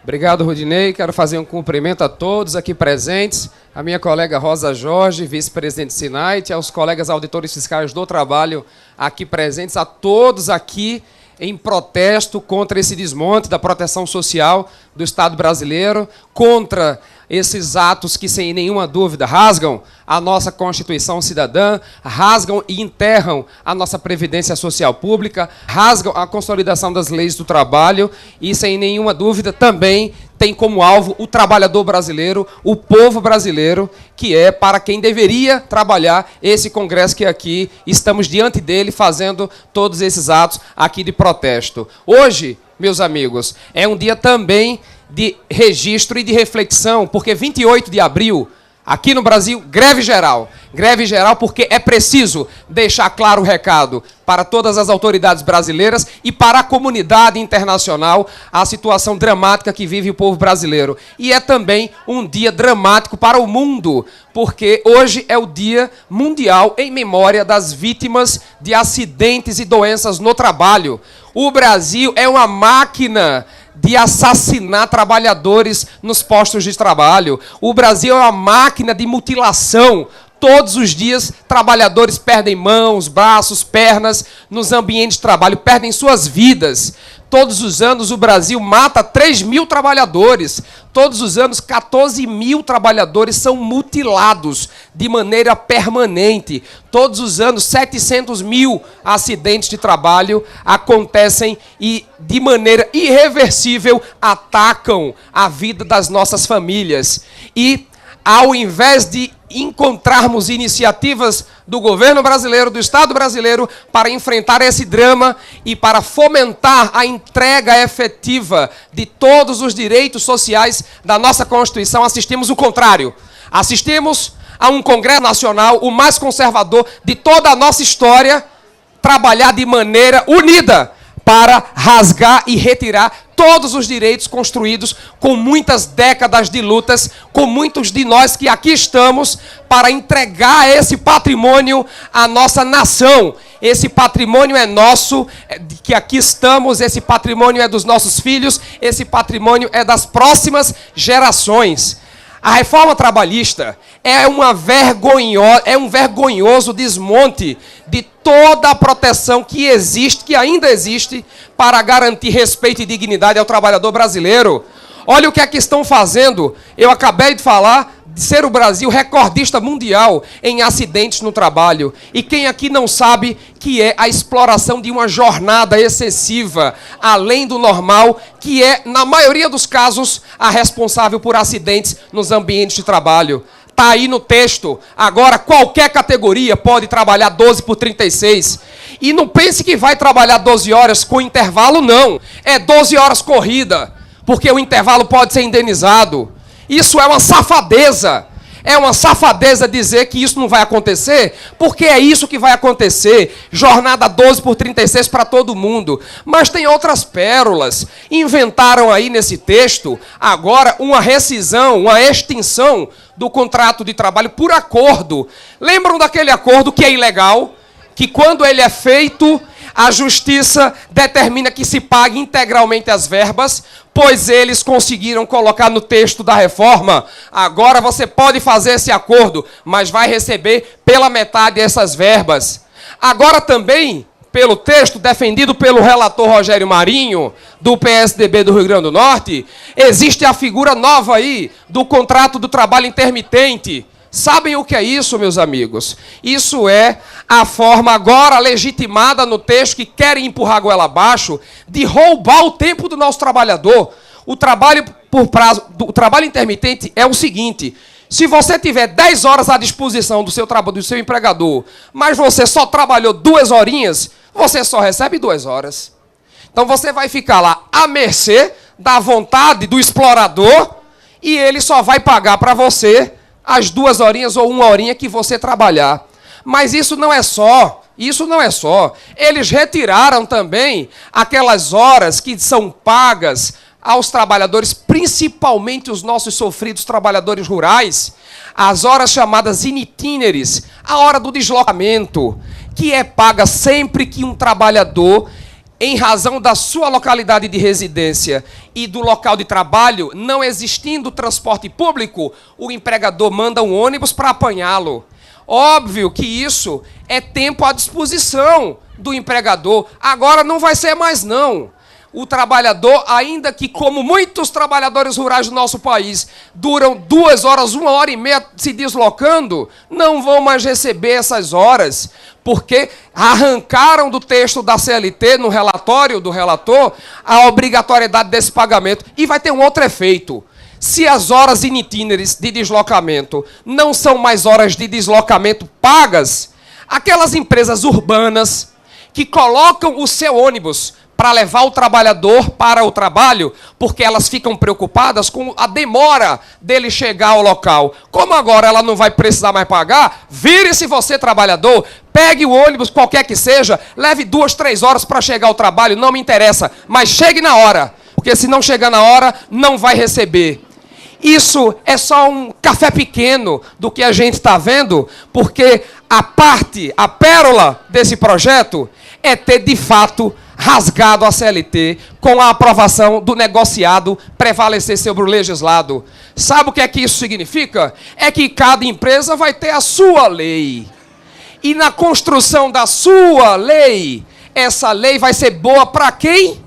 Obrigado, Rudinei. Quero fazer um cumprimento a todos aqui presentes, a minha colega Rosa Jorge, vice-presidente do SINAIT, aos colegas auditores fiscais do trabalho aqui presentes, a todos aqui em protesto contra esse desmonte da proteção social do Estado brasileiro, contra esses atos que, sem nenhuma dúvida, rasgam a nossa Constituição Cidadã, rasgam e enterram a nossa Previdência Social Pública, rasgam a consolidação das leis do trabalho e, sem nenhuma dúvida, também tem como alvo o trabalhador brasileiro, o povo brasileiro, que é para quem deveria trabalhar esse Congresso que aqui estamos diante dele, fazendo todos esses atos aqui de protesto. Hoje, meus amigos, é um dia também de registro e de reflexão, porque 28 de abril, aqui no Brasil, greve geral. Greve geral porque é preciso deixar claro o recado para todas as autoridades brasileiras e para a comunidade internacional a situação dramática que vive o povo brasileiro. E é também um dia dramático para o mundo, porque hoje é o Dia Mundial em memória das vítimas de acidentes e doenças no trabalho. O Brasil é uma máquina de assassinar trabalhadores nos postos de trabalho. O Brasil é uma máquina de mutilação. Todos os dias, trabalhadores perdem mãos, braços, pernas nos ambientes de trabalho, perdem suas vidas. Todos os anos, o Brasil mata 3 mil trabalhadores. Todos os anos, 14 mil trabalhadores são mutilados de maneira permanente. Todos os anos, 700 mil acidentes de trabalho acontecem e, de maneira irreversível, atacam a vida das nossas famílias. E, ao invés de encontrarmos iniciativas do governo brasileiro, do Estado brasileiro, para enfrentar esse drama e para fomentar a entrega efetiva de todos os direitos sociais da nossa Constituição, assistimos o contrário. Assistimos a um Congresso Nacional, o mais conservador de toda a nossa história, trabalhar de maneira unida para rasgar e retirar todos os direitos construídos com muitas décadas de lutas, com muitos de nós que aqui estamos para entregar esse patrimônio à nossa nação. Esse patrimônio é nosso, que aqui estamos, esse patrimônio é dos nossos filhos, esse patrimônio é das próximas gerações. A reforma trabalhista é um vergonhoso desmonte de toda a proteção que existe, que ainda existe, para garantir respeito e dignidade ao trabalhador brasileiro. Olha o que é que estão fazendo. Eu acabei de falar de ser o Brasil recordista mundial em acidentes no trabalho. E quem aqui não sabe que é a exploração de uma jornada excessiva, além do normal, que é, na maioria dos casos, a responsável por acidentes nos ambientes de trabalho. Está aí no texto. Agora, qualquer categoria pode trabalhar 12 por 36. E não pense que vai trabalhar 12 horas com intervalo, não. É 12 horas corrida, porque o intervalo pode ser indenizado. Isso é uma safadeza. É uma safadeza dizer que isso não vai acontecer, porque é isso que vai acontecer. Jornada 12 por 36 para todo mundo. Mas tem outras pérolas. Inventaram aí nesse texto, agora, uma rescisão, uma extinção do contrato de trabalho por acordo. Lembram daquele acordo que é ilegal? Que quando ele é feito, a justiça determina que se pague integralmente as verbas, pois eles conseguiram colocar no texto da reforma. Agora você pode fazer esse acordo, mas vai receber pela metade essas verbas. Agora também, pelo texto defendido pelo relator Rogério Marinho, do PSDB do Rio Grande do Norte, existe a figura nova aí do contrato do trabalho intermitente. Sabem o que é isso, meus amigos? Isso é a forma agora legitimada no texto, que querem empurrar a goela abaixo, de roubar o tempo do nosso trabalhador. O trabalho por prazo, o trabalho intermitente é o seguinte: se você tiver 10 horas à disposição do seu empregador, mas você só trabalhou 2 horinhas, você só recebe 2 horas. Então você vai ficar lá à mercê da vontade do explorador e ele só vai pagar para você as 2 horinhas ou 1 horinha que você trabalhar. Mas isso não é só. Isso não é só. Eles retiraram também aquelas horas que são pagas aos trabalhadores, principalmente os nossos sofridos trabalhadores rurais, as horas chamadas in itinere, a hora do deslocamento, que é paga sempre que um trabalhador, em razão da sua localidade de residência e do local de trabalho, não existindo transporte público, o empregador manda um ônibus para apanhá-lo. Óbvio que isso é tempo à disposição do empregador. Agora não vai ser mais, não. O trabalhador, ainda que, como muitos trabalhadores rurais do nosso país, duram 2 horas, 1 hora e meia se deslocando, não vão mais receber essas horas, porque arrancaram do texto da CLT, no relatório do relator, a obrigatoriedade desse pagamento. E vai ter um outro efeito. Se as horas in itinere de deslocamento não são mais horas de deslocamento pagas, aquelas empresas urbanas que colocam o seu ônibus para levar o trabalhador para o trabalho, porque elas ficam preocupadas com a demora dele chegar ao local. Como agora ela não vai precisar mais pagar, vire-se você, trabalhador, pegue o ônibus, qualquer que seja, leve 2, 3 horas para chegar ao trabalho, não me interessa, mas chegue na hora, porque se não chegar na hora, não vai receber. Isso é só um café pequeno do que a gente está vendo, porque a pérola desse projeto é ter, de fato, rasgado a CLT com a aprovação do negociado prevalecer sobre o legislado. Sabe o que é que isso significa? É que cada empresa vai ter a sua lei. E na construção da sua lei, essa lei vai ser boa para quem?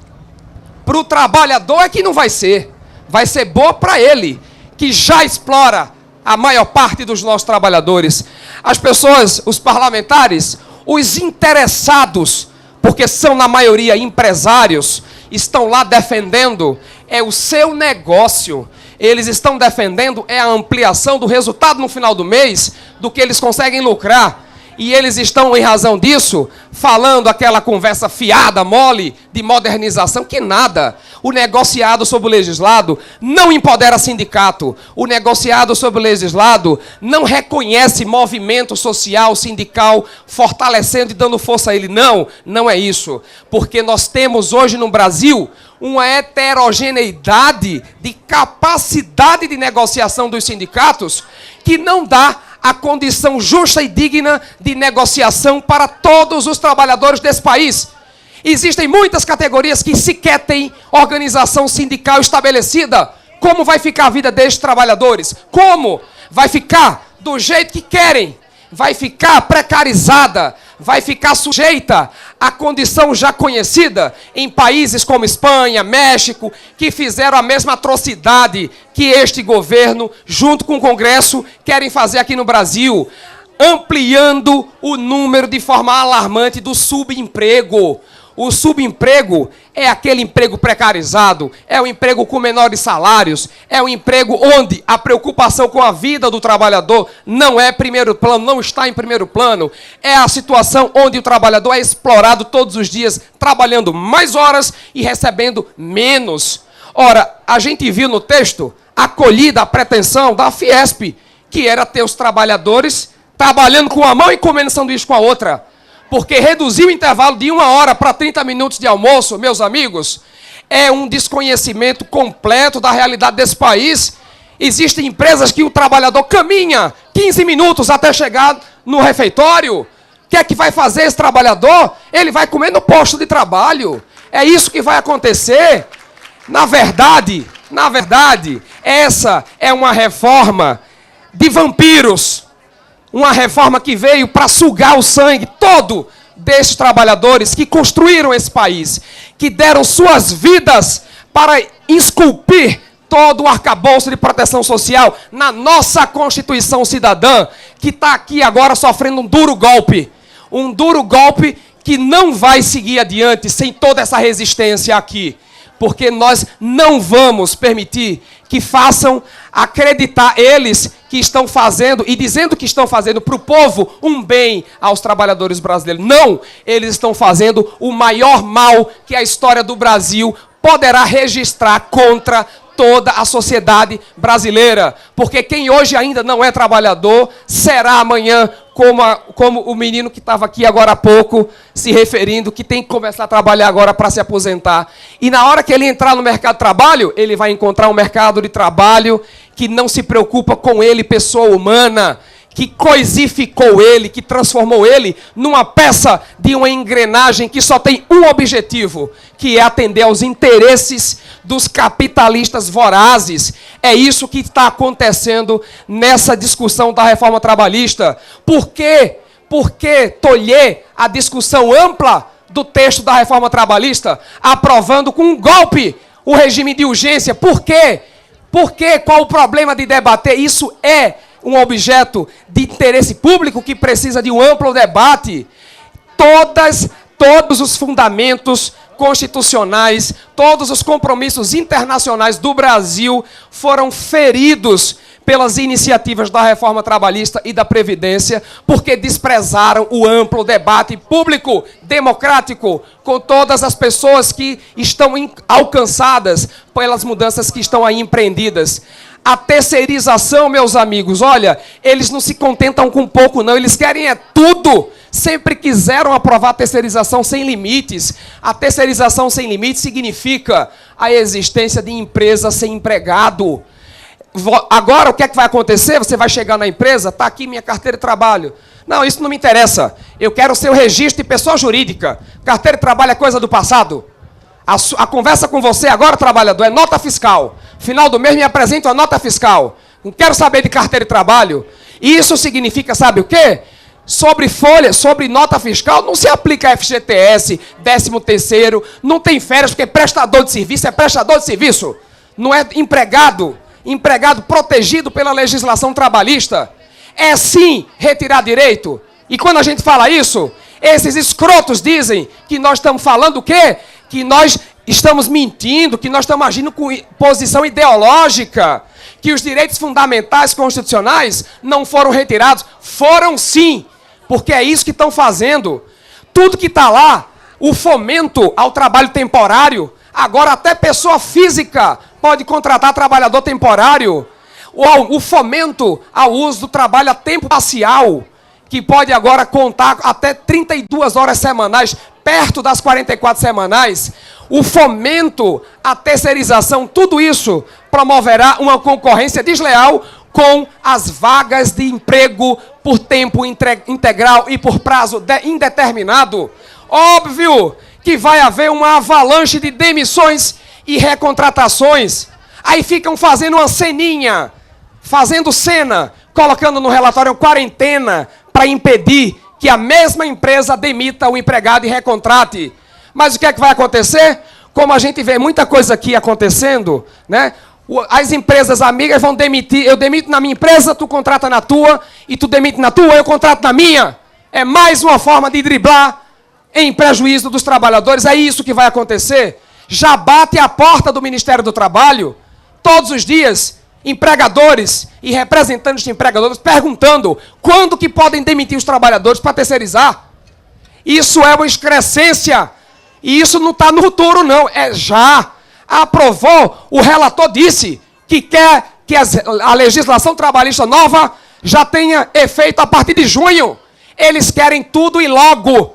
Para o trabalhador é que não vai ser. Vai ser boa para ele, que já explora a maior parte dos nossos trabalhadores. As pessoas, os parlamentares, os interessados, porque são na maioria empresários, estão lá defendendo o seu negócio. Eles estão defendendo a ampliação do resultado no final do mês, do que eles conseguem lucrar. E eles estão, em razão disso, falando aquela conversa fiada, mole, de modernização, que nada. O negociado sobre o legislado não empodera sindicato. O negociado sobre o legislado não reconhece movimento social, sindical, fortalecendo e dando força a ele. Não, não é isso. Porque nós temos hoje no Brasil uma heterogeneidade de capacidade de negociação dos sindicatos que não dá a condição justa e digna de negociação para todos os trabalhadores desse país. Existem muitas categorias que sequer têm organização sindical estabelecida. Como vai ficar a vida destes trabalhadores? Como? Vai ficar do jeito que querem. Vai ficar precarizada, vai ficar sujeita à condição já conhecida em países como Espanha, México, que fizeram a mesma atrocidade que este governo, junto com o Congresso, querem fazer aqui no Brasil, ampliando o número de forma alarmante do subemprego. O subemprego é aquele emprego precarizado, é o emprego com menores salários, é o emprego onde a preocupação com a vida do trabalhador não é primeiro plano, não está em primeiro plano. É a situação onde o trabalhador é explorado todos os dias, trabalhando mais horas e recebendo menos. Ora, a gente viu no texto acolhida a pretensão da Fiesp, que era ter os trabalhadores trabalhando com uma mão e comendo sanduíche com a outra. Porque reduzir o intervalo de 1 hora para 30 minutos de almoço, meus amigos, é um desconhecimento completo da realidade desse país. Existem empresas que o trabalhador caminha 15 minutos até chegar no refeitório. O que é que vai fazer esse trabalhador? Ele vai comer no posto de trabalho. É isso que vai acontecer. Na verdade, essa é uma reforma de vampiros. Uma reforma que veio para sugar o sangue todo desses trabalhadores que construíram esse país, que deram suas vidas para esculpir todo o arcabouço de proteção social na nossa Constituição Cidadã, que está aqui agora sofrendo um duro golpe que não vai seguir adiante sem toda essa resistência aqui. Porque nós não vamos permitir que façam acreditar eles que estão fazendo e dizendo que estão fazendo para o povo um bem aos trabalhadores brasileiros. Não, eles estão fazendo o maior mal que a história do Brasil poderá registrar contra toda a sociedade brasileira. Porque quem hoje ainda não é trabalhador será amanhã como o menino que estava aqui agora há pouco se referindo, que tem que começar a trabalhar agora para se aposentar. E na hora que ele entrar no mercado de trabalho, ele vai encontrar um mercado de trabalho que não se preocupa com ele, pessoa humana, que coisificou ele, que transformou ele numa peça de uma engrenagem que só tem um objetivo, que é atender aos interesses dos capitalistas vorazes. É isso que está acontecendo nessa discussão da reforma trabalhista. Por quê? Por que tolher a discussão ampla do texto da reforma trabalhista, aprovando com um golpe o regime de urgência? Por quê? Por quê? Qual o problema de debater? Isso é um objeto de interesse público que precisa de um amplo debate. Todos os fundamentos constitucionais, todos os compromissos internacionais do Brasil foram feridos pelas iniciativas da reforma trabalhista e da Previdência, porque desprezaram o amplo debate público, democrático, com todas as pessoas que estão alcançadas pelas mudanças que estão aí empreendidas. A terceirização, meus amigos, olha, eles não se contentam com pouco, não, eles querem é tudo. Sempre quiseram aprovar a terceirização sem limites. A terceirização sem limites significa a existência de empresa sem empregado. Agora, o que é que vai acontecer? Você vai chegar na empresa, está aqui minha carteira de trabalho. Não, isso não me interessa. Eu quero seu registro de pessoa jurídica. Carteira de trabalho é coisa do passado. A conversa com você agora, trabalhador, é nota fiscal. Final do mês me apresenta uma nota fiscal. Não quero saber de carteira de trabalho. Isso significa, sabe o quê? Sobre folha, sobre nota fiscal, não se aplica FGTS, 13º, não tem férias, porque prestador de serviço é prestador de serviço. Não é empregado, empregado protegido pela legislação trabalhista. É sim retirar direito. E quando a gente fala isso, esses escrotos dizem que nós estamos falando o quê? Que nós estamos mentindo, que nós estamos agindo com posição ideológica, que os direitos fundamentais constitucionais não foram retirados. Foram sim, porque é isso que estão fazendo. Tudo que está lá, o fomento ao trabalho temporário, agora até pessoa física pode contratar trabalhador temporário. O fomento ao uso do trabalho a tempo parcial, que pode agora contar até 32 horas semanais, perto das 44 semanais. O fomento à terceirização, tudo isso promoverá uma concorrência desleal com as vagas de emprego por tempo integral e por prazo indeterminado. Óbvio que vai haver uma avalanche de demissões e recontratações. Aí ficam fazendo uma ceninha, fazendo cena, colocando no relatório uma quarentena para impedir que a mesma empresa demita o empregado e recontrate. Mas o que é que vai acontecer? Como a gente vê muita coisa aqui acontecendo, né? As empresas amigas vão demitir, eu demito na minha empresa, tu contrata na tua, e tu demite na tua, eu contrato na minha. É mais uma forma de driblar em prejuízo dos trabalhadores. É isso que vai acontecer. Já bate a porta do Ministério do Trabalho, todos os dias, empregadores e representantes de empregadores perguntando quando que podem demitir os trabalhadores para terceirizar. Isso é uma excrescência. E isso não está no futuro, não. É já. Aprovou, o relator disse que quer que a legislação trabalhista nova já tenha efeito a partir de junho. Eles querem tudo e logo.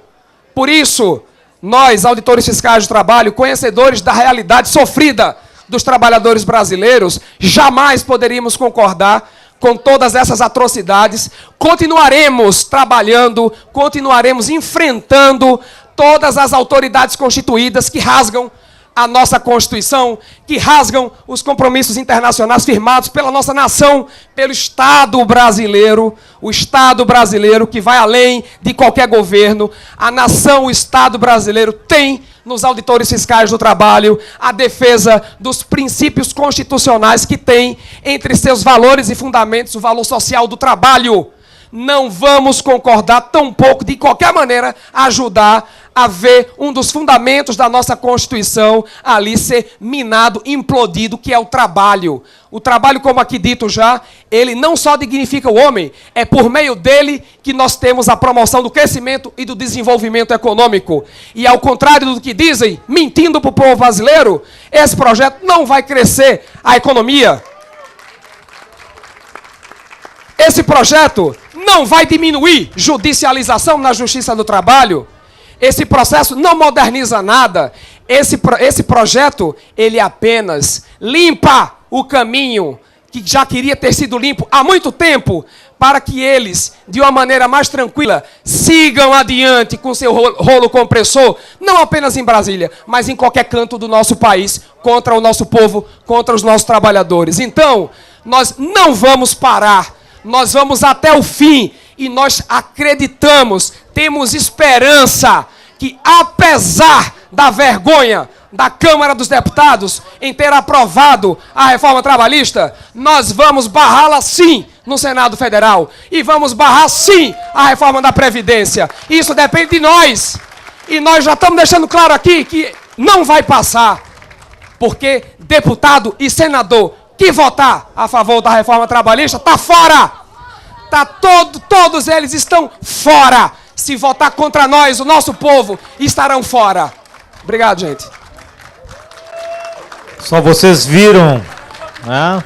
Por isso, nós, auditores fiscais do trabalho, conhecedores da realidade sofrida dos trabalhadores brasileiros, jamais poderíamos concordar com todas essas atrocidades. Continuaremos trabalhando, continuaremos enfrentando todas as autoridades constituídas que rasgam a nossa Constituição, que rasgam os compromissos internacionais firmados pela nossa nação, pelo Estado brasileiro, o Estado brasileiro que vai além de qualquer governo. A nação, o Estado brasileiro tem nos auditores fiscais do trabalho a defesa dos princípios constitucionais que tem entre seus valores e fundamentos o valor social do trabalho. Não vamos concordar, tampouco, de qualquer maneira, ajudar a ver um dos fundamentos da nossa Constituição ali ser minado, implodido, que é o trabalho. O trabalho, como aqui dito já, ele não só dignifica o homem, é por meio dele que nós temos a promoção do crescimento e do desenvolvimento econômico. E ao contrário do que dizem, mentindo para o povo brasileiro, esse projeto não vai crescer a economia. Esse projeto não vai diminuir judicialização na Justiça do Trabalho. Esse processo não moderniza nada. Esse projeto, ele apenas limpa o caminho que já queria ter sido limpo há muito tempo, para que eles, de uma maneira mais tranquila, sigam adiante com seu rolo compressor, não apenas em Brasília, mas em qualquer canto do nosso país, contra o nosso povo, contra os nossos trabalhadores. Então, nós não vamos parar, nós vamos até o fim, e nós acreditamos, temos esperança, que apesar da vergonha da Câmara dos Deputados em ter aprovado a reforma trabalhista, nós vamos barrá-la sim no Senado Federal. E vamos barrar sim a reforma da Previdência. Isso depende de nós. E nós já estamos deixando claro aqui que não vai passar. Porque deputado e senador que votar a favor da reforma trabalhista está fora. Todos eles estão fora. Se votar contra nós, o nosso povo, estarão fora. Obrigado, gente. Só vocês viram, né,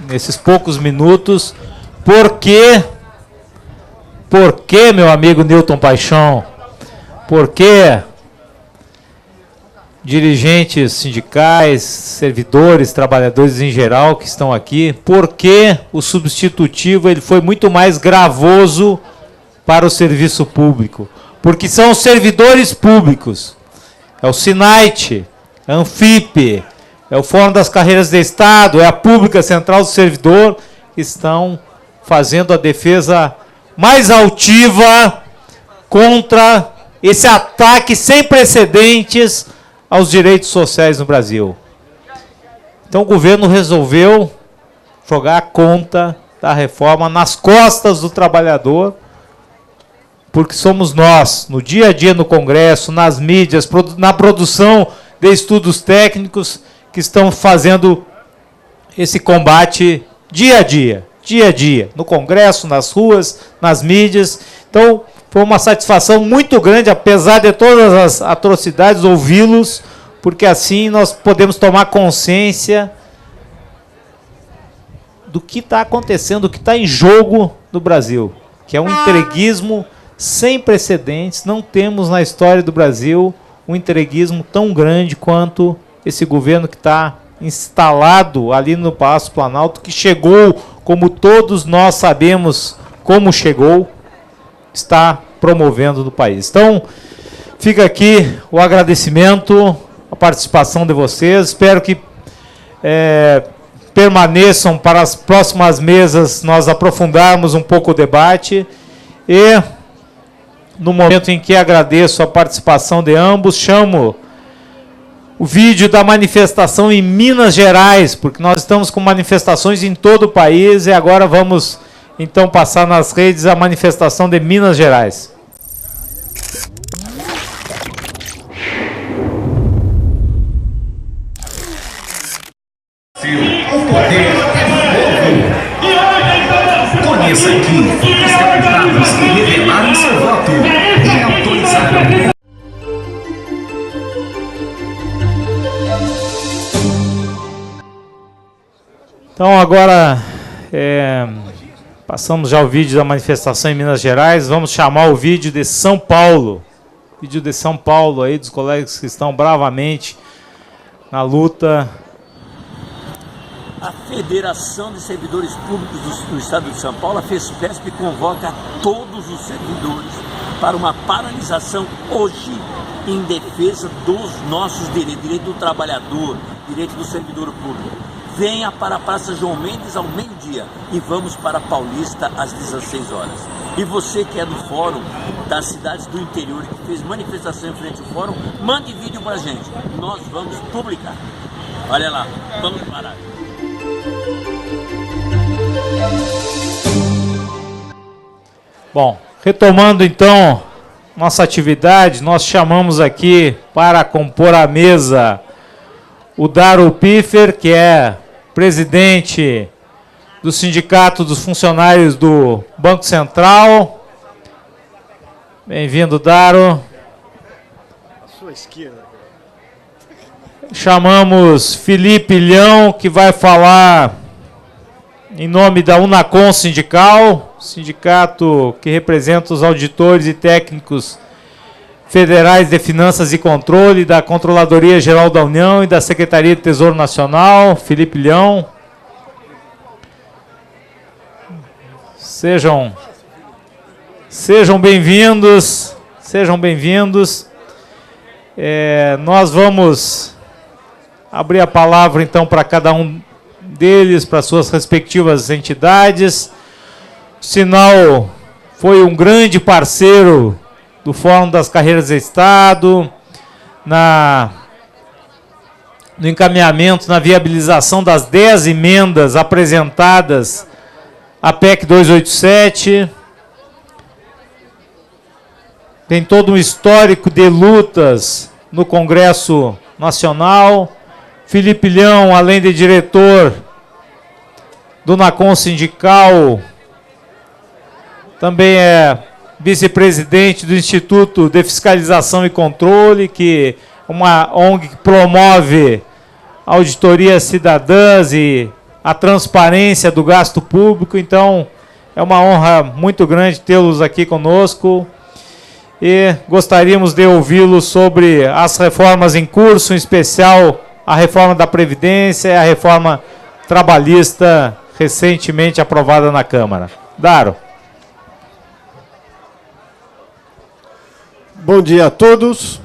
nesses poucos minutos, por que, meu amigo Newton Paixão, por que dirigentes sindicais, servidores, trabalhadores em geral que estão aqui, por que o substitutivo ele foi muito mais gravoso para o serviço público? porque são os servidores públicos. É o SINAIT, é a Anfip, é o Fórum das Carreiras de Estado, é a Pública Central do Servidor, que estão fazendo a defesa mais altiva contra esse ataque sem precedentes aos direitos sociais no Brasil. Então o governo resolveu jogar a conta da reforma nas costas do trabalhador, porque somos nós, no dia a dia no Congresso, nas mídias, na produção de estudos técnicos, que estão fazendo esse combate dia a dia, no Congresso, nas ruas, nas mídias. Então, foi uma satisfação muito grande, apesar de todas as atrocidades, ouvi-los, porque assim nós podemos tomar consciência do que está acontecendo, do que está em jogo no Brasil, que é um entreguismo sem precedentes. Não temos na história do Brasil um entreguismo tão grande quanto esse governo que está instalado ali no Palácio Planalto, que chegou, como todos nós sabemos como chegou, está promovendo no país. Então, fica aqui o agradecimento, a participação de vocês. Espero que permaneçam para as próximas mesas, nós aprofundarmos um pouco o debate. E, no momento em que agradeço a participação de ambos, chamo o vídeo da manifestação em Minas Gerais, porque nós estamos com manifestações em todo o país, e agora vamos, então, passar nas redes a manifestação de Minas Gerais. O poder é novo. Conheça aqui os deputados que revelaram seu voto e autorizaram. Então, agora, passamos já o vídeo da manifestação em Minas Gerais. Vamos chamar o vídeo de São Paulo. Vídeo de São Paulo aí, dos colegas que estão bravamente na luta. A Federação de Servidores Públicos do Estado de São Paulo, a FESPESP, convoca todos os servidores para uma paralisação hoje em defesa dos nossos direitos, direito do trabalhador, direito do servidor público. Venha para a Praça João Mendes ao meio-dia e vamos para a Paulista às 16 horas. E você que é do fórum das cidades do interior e que fez manifestação em frente ao fórum, mande vídeo para a gente. Nós vamos publicar. Olha lá, vamos parar. Bom, retomando então nossa atividade, nós chamamos aqui para compor a mesa o Daro Piffer, que é presidente do Sindicato dos Funcionários do Banco Central. Bem-vindo, Daro. À sua esquerda. Chamamos Felipe Ilhão, que vai falar em nome da Unacom Sindical, sindicato que representa os auditores e técnicos federais de Finanças e Controle, da Controladoria Geral da União e da Secretaria de Tesouro Nacional. Felipe Ilhão. Sejam bem-vindos, sejam bem-vindos. Nós vamos abrir a palavra, então, para cada um deles, para suas respectivas entidades. O Sinal foi um grande parceiro do Fórum das Carreiras de Estado, no encaminhamento, na viabilização das 10 emendas apresentadas à PEC 287. Tem todo um histórico de lutas no Congresso Nacional. Felipe Ilhão, além de diretor do Unacom Sindical, também é vice-presidente do Instituto de Fiscalização e Controle, que é uma ONG que promove auditorias cidadãs e a transparência do gasto público. Então, é uma honra muito grande tê-los aqui conosco. E gostaríamos de ouvi-los sobre as reformas em curso, em especial a reforma da Previdência e a reforma trabalhista recentemente aprovada na Câmara. Daro. Bom dia a todos.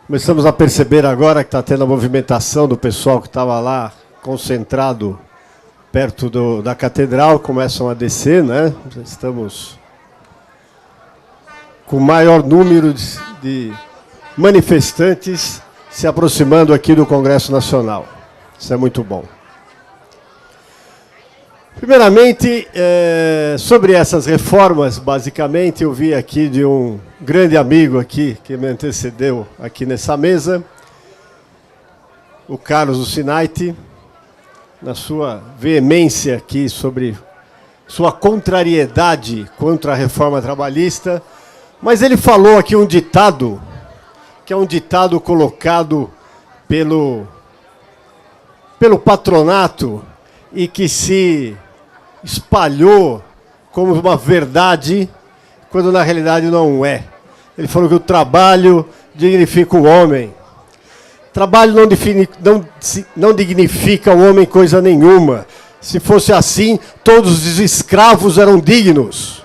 Começamos a perceber agora que está tendo a movimentação do pessoal que estava lá concentrado perto da catedral, começam a descer, né? Já estamos com o maior número de manifestantes se aproximando aqui do Congresso Nacional. Isso é muito bom. Primeiramente, sobre essas reformas, basicamente, eu vi aqui de um grande amigo aqui, que me antecedeu aqui nessa mesa, o Carlos Ucinaiti, na sua veemência aqui sobre sua contrariedade contra a reforma trabalhista, mas ele falou aqui um ditado, que é um ditado colocado pelo patronato e que se espalhou como uma verdade, quando na realidade não é. Ele falou que o trabalho dignifica o homem. Trabalho não dignifica o homem coisa nenhuma. Se fosse assim, todos os escravos eram dignos.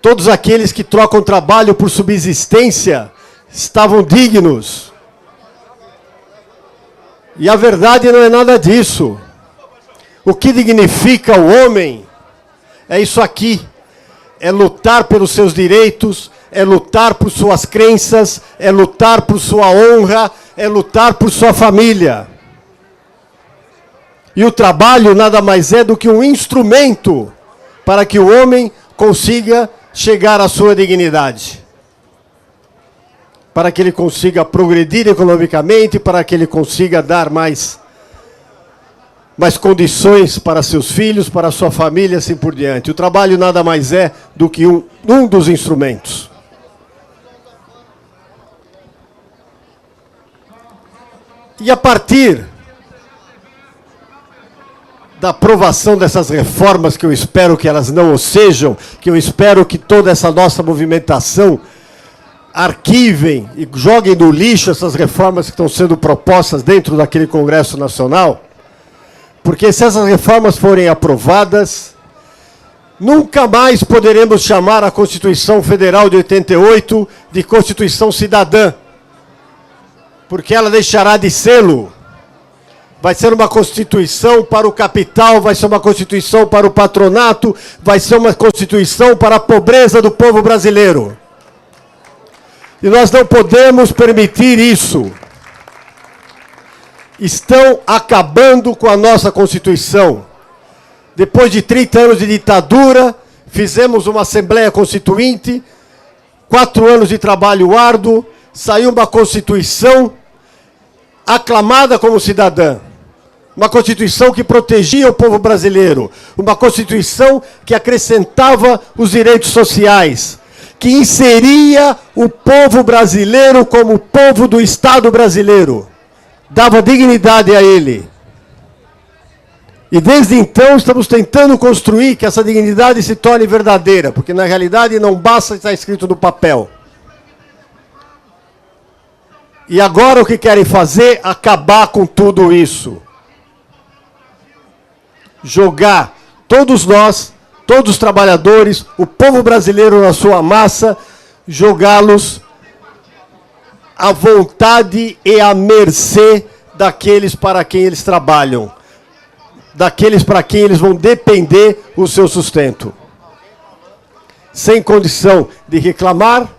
Todos aqueles que trocam trabalho por subsistência estavam dignos. E a verdade não é nada disso. O que dignifica o homem é isso aqui. É lutar pelos seus direitos, é lutar por suas crenças, é lutar por sua honra, é lutar por sua família. E o trabalho nada mais é do que um instrumento para que o homem consiga chegar à sua dignidade. Para que ele consiga progredir economicamente, para que ele consiga dar mais condições para seus filhos, para sua família, assim por diante. O trabalho nada mais é do que um dos instrumentos. E a partir da aprovação dessas reformas, que eu espero que elas não o sejam, que eu espero que toda essa nossa movimentação arquivem e joguem no lixo essas reformas que estão sendo propostas dentro daquele Congresso Nacional, porque se essas reformas forem aprovadas, nunca mais poderemos chamar a Constituição Federal de 88 de Constituição Cidadã, porque ela deixará de sê-lo. Vai ser uma Constituição para o capital, vai ser uma Constituição para o patronato, vai ser uma Constituição para a pobreza do povo brasileiro. E nós não podemos permitir isso. Estão acabando com a nossa Constituição. Depois de 30 anos de ditadura, fizemos uma Assembleia Constituinte, 4 anos de trabalho árduo, saiu uma Constituição aclamada como cidadã. Uma Constituição que protegia o povo brasileiro. Uma Constituição que acrescentava os direitos sociais. Que inseria o povo brasileiro como povo do Estado brasileiro. Dava dignidade a ele. E desde então estamos tentando construir que essa dignidade se torne verdadeira, porque na realidade não basta estar escrito no papel. E agora o que querem fazer? Acabar com tudo isso. Jogar todos nós, todos os trabalhadores, o povo brasileiro na sua massa, jogá-los à vontade e à mercê daqueles para quem eles trabalham, daqueles para quem eles vão depender o seu sustento. Sem condição de reclamar,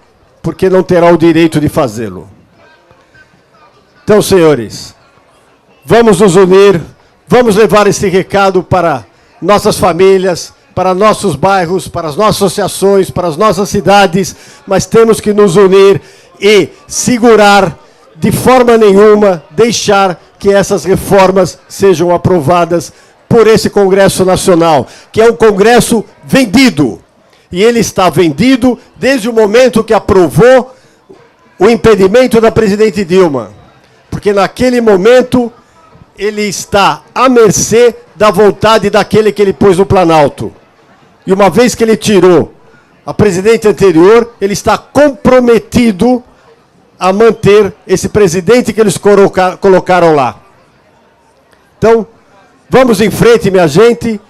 porque não terá o direito de fazê-lo. Então, senhores, vamos nos unir, vamos levar esse recado para nossas famílias, para nossos bairros, para as nossas associações, para as nossas cidades, mas temos que nos unir e segurar, de forma nenhuma, deixar que essas reformas sejam aprovadas por esse Congresso Nacional, que é um Congresso vendido. E ele está vendido desde o momento que aprovou o impedimento da presidente Dilma. Porque naquele momento ele está à mercê da vontade daquele que ele pôs no Planalto. E uma vez que ele tirou a presidente anterior, ele está comprometido a manter esse presidente que eles colocaram lá. Então, vamos em frente, minha gente,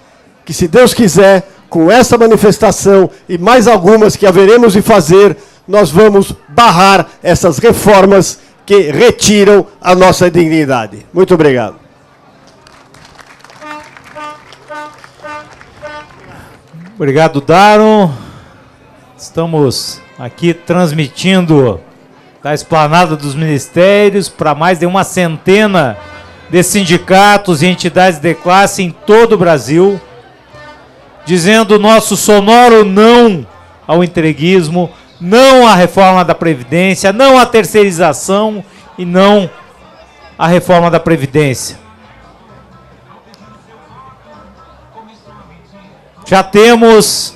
que se Deus quiser, com essa manifestação e mais algumas que haveremos de fazer, nós vamos barrar essas reformas que retiram a nossa dignidade. Muito obrigado. Obrigado, Daro. Estamos aqui transmitindo da Esplanada dos Ministérios para mais de uma centena de sindicatos e entidades de classe em todo o Brasil, dizendo nosso sonoro não ao entreguismo, não à reforma da Previdência, não à terceirização e não à reforma da Previdência. Já temos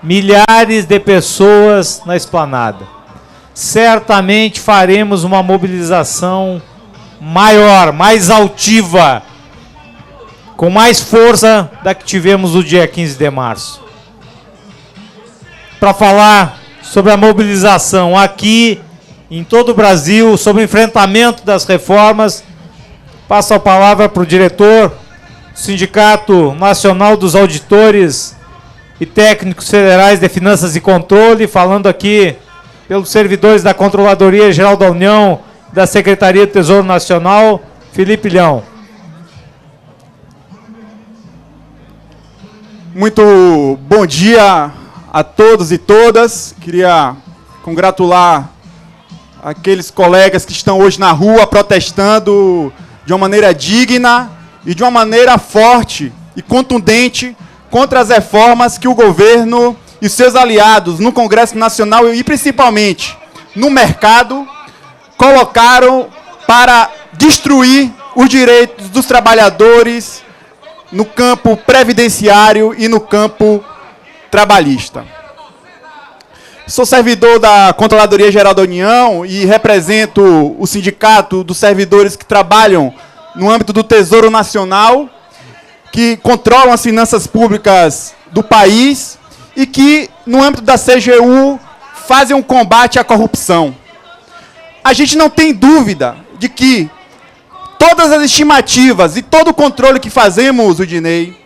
milhares de pessoas na esplanada. Certamente faremos uma mobilização maior, mais altiva, com mais força da que tivemos no dia 15 de março. Para falar sobre a mobilização aqui, em todo o Brasil, sobre o enfrentamento das reformas, passo a palavra para o diretor do Sindicato Nacional dos Auditores e Técnicos Federais de Finanças e Controle, falando aqui pelos servidores da Controladoria Geral da União, da Secretaria do Tesouro Nacional, Felipe Leão. Muito bom dia a todos e todas. Queria congratular aqueles colegas que estão hoje na rua protestando de uma maneira digna e de uma maneira forte e contundente contra as reformas que o governo e seus aliados no Congresso Nacional e principalmente no mercado colocaram para destruir os direitos dos trabalhadores no campo previdenciário e no campo trabalhista. Sou servidor da Controladoria Geral da União e represento o sindicato dos servidores que trabalham no âmbito do Tesouro Nacional, que controlam as finanças públicas do país e que, no âmbito da CGU, fazem um combate à corrupção. A gente não tem dúvida de que todas as estimativas e todo o controle que fazemos, Udinei,